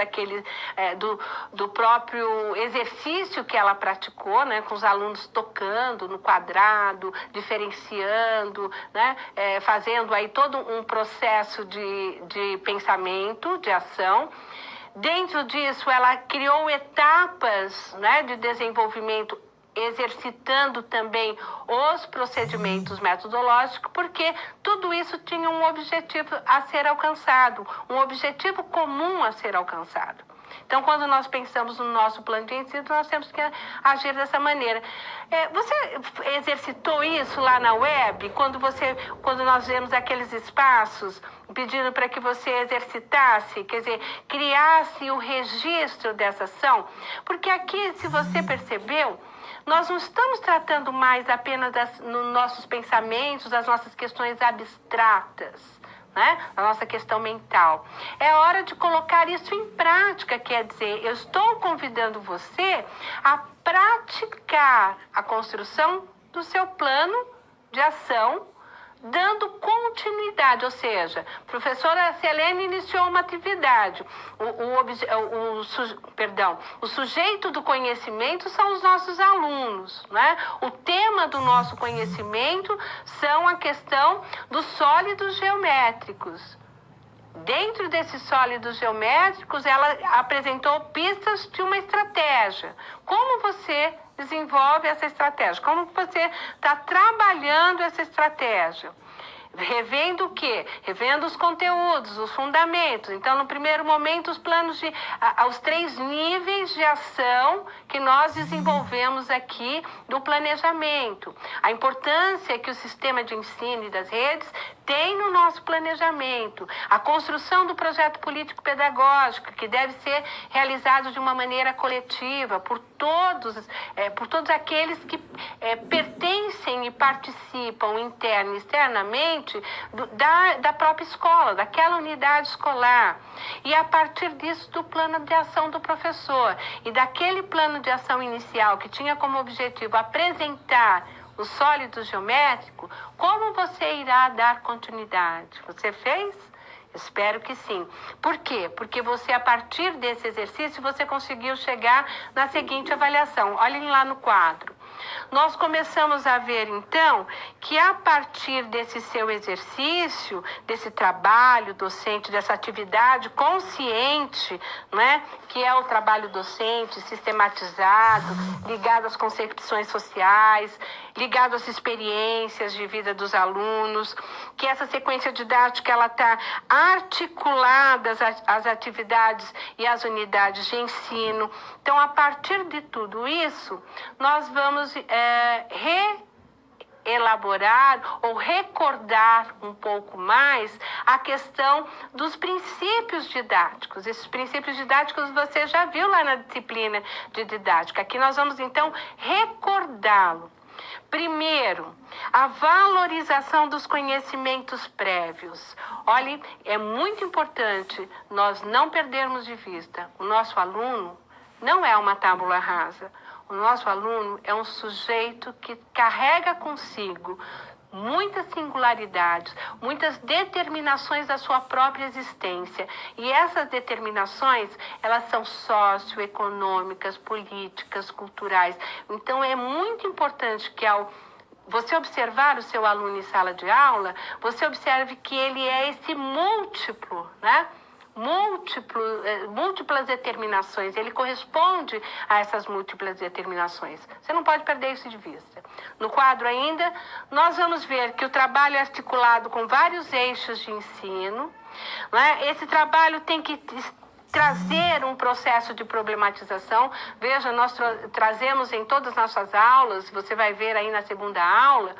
Speaker 1: do próprio exercício que ela praticou, né, com os alunos tocando no quadrado, diferenciando, né, fazendo aí todo um processo de pensamento, de ação. Dentro disso, ela criou etapas, né, de desenvolvimento, exercitando também os procedimentos metodológicos, porque tudo isso tinha um objetivo a ser alcançado, um objetivo comum a ser alcançado. Então, quando nós pensamos no nosso plano de ensino, nós temos que agir dessa maneira. Você exercitou isso lá na web, quando nós vemos aqueles espaços pedindo para que você exercitasse, quer dizer, criasse o registro dessa ação? Porque aqui, se você percebeu, nós não estamos tratando mais apenas nos nossos pensamentos, das nossas questões abstratas, né? A nossa questão mental. É hora de colocar isso em prática, quer dizer, eu estou convidando você a praticar a construção do seu plano de ação, dando continuidade, ou seja, a professora Selene iniciou uma atividade. O sujeito do conhecimento são os nossos alunos, né? O tema do nosso conhecimento são a questão dos sólidos geométricos. Dentro desses sólidos geométricos, ela apresentou pistas de uma estratégia. Como você desenvolve essa estratégia? Como você está trabalhando essa estratégia? Revendo o quê? Revendo os conteúdos, os fundamentos. Então, no primeiro momento, os planos os 3 níveis de ação que nós desenvolvemos aqui do planejamento. A importância que o sistema de ensino e das redes tem no nosso planejamento. A construção do projeto político-pedagógico, que deve ser realizado de uma maneira coletiva por todos aqueles que pertencem e participam interna e externamente da própria escola, daquela unidade escolar. E a partir disso, do plano de ação do professor e daquele plano de ação inicial que tinha como objetivo apresentar o sólido geométrico, como você irá dar continuidade? Você fez? Espero que sim. Por quê? Porque você, a partir desse exercício, você conseguiu chegar na seguinte avaliação. Olhem lá no quadro. Nós começamos a ver, então, que a partir desse seu exercício, desse trabalho docente, dessa atividade consciente, né, que é o trabalho docente sistematizado, ligado às concepções sociais, ligado às experiências de vida dos alunos, que essa sequência didática ela está articulada às atividades e às unidades de ensino. Então, a partir de tudo isso, nós vamos elaborar ou recordar um pouco mais a questão dos princípios didáticos. Esses princípios didáticos você já viu lá na disciplina de didática. Aqui nós vamos, então, recordá-lo. Primeiro, a valorização dos conhecimentos prévios. Olhe, é muito importante nós não perdermos de vista. O nosso aluno não é uma tábula rasa. O nosso aluno é um sujeito que carrega consigo muitas singularidades, muitas determinações da sua própria existência. E essas determinações, elas são socioeconômicas, políticas, culturais. Então, é muito importante que ao você observar o seu aluno em sala de aula, você observe que ele é esse múltiplo, né? Múltiplas determinações, ele corresponde a essas múltiplas determinações. Você não pode perder isso de vista. No quadro ainda, nós vamos ver que o trabalho é articulado com vários eixos de ensino, né? Esse trabalho tem que trazer um processo de problematização. Veja, nós trazemos em todas as nossas aulas, você vai ver aí na segunda aula,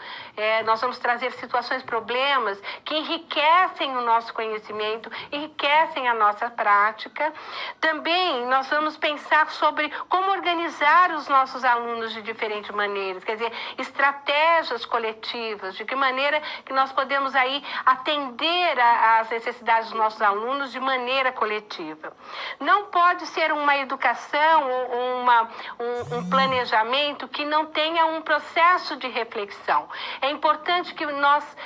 Speaker 1: nós vamos trazer situações, problemas que enriquecem o nosso conhecimento, enriquecem a nossa prática. Também nós vamos pensar sobre como organizar os nossos alunos de diferentes maneiras, quer dizer, estratégias coletivas, de que maneira que nós podemos aí atender às necessidades dos nossos alunos de maneira coletiva. Não pode ser uma educação ou um planejamento que não tenha um processo de reflexão. É importante que nós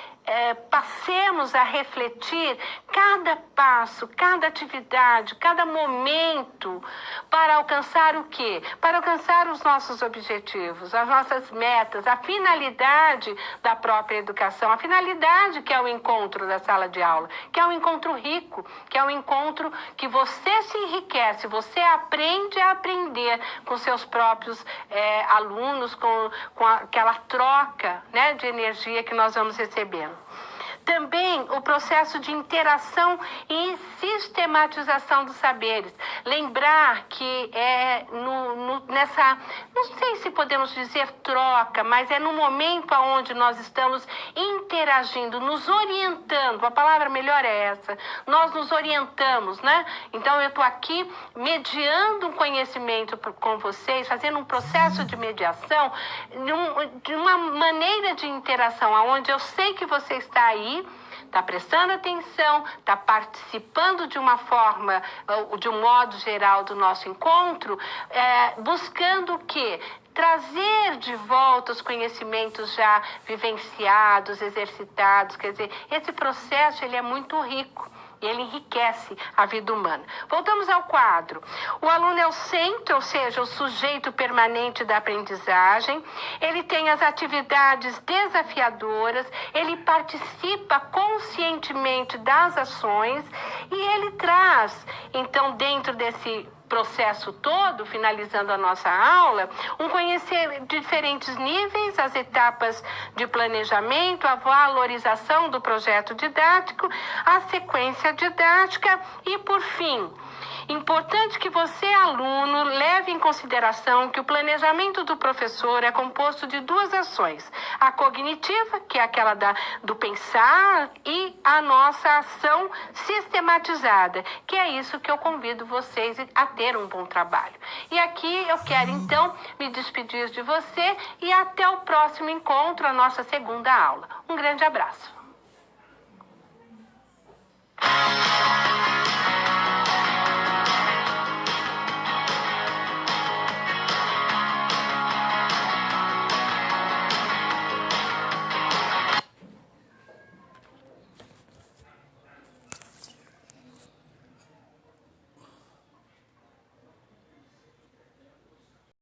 Speaker 1: passemos a refletir cada passo, cada atividade, cada momento para alcançar o quê? Para alcançar os nossos objetivos, as nossas metas, a finalidade da própria educação, a finalidade que é o encontro da sala de aula, que é um encontro rico, que é um encontro que você se enriquece, você aprende a aprender com seus próprios alunos, com aquela troca, né, de energia que nós vamos recebendo. Também o processo de interação e sistematização dos saberes. Lembrar que nessa, não sei se podemos dizer troca, mas é no momento onde nós estamos interagindo, nos orientando, a palavra melhor é essa, nós nos orientamos, né? Então eu estou aqui mediando um conhecimento com vocês, fazendo um processo de mediação, de uma maneira de interação, onde eu sei que você está aí, está prestando atenção, está participando de uma forma, de um modo geral do nosso encontro, buscando o quê? Trazer de volta os conhecimentos já vivenciados, exercitados. Quer dizer, esse processo ele é muito rico. E ele enriquece a vida humana. Voltamos ao quadro. O aluno é o centro, ou seja, o sujeito permanente da aprendizagem. Ele tem as atividades desafiadoras, ele participa conscientemente das ações e ele traz, então, dentro desse processo todo, finalizando a nossa aula, um conhecer de diferentes níveis, as etapas de planejamento, a valorização do projeto didático, a sequência didática e, por fim, importante que você, aluno, leve em consideração que o planejamento do professor é composto de duas ações. A cognitiva, que é aquela do pensar, e a nossa ação sistematizada, que é isso que eu convido vocês a ter um bom trabalho. E aqui eu quero, então, me despedir de você e até o próximo encontro, a nossa segunda aula. Um grande abraço.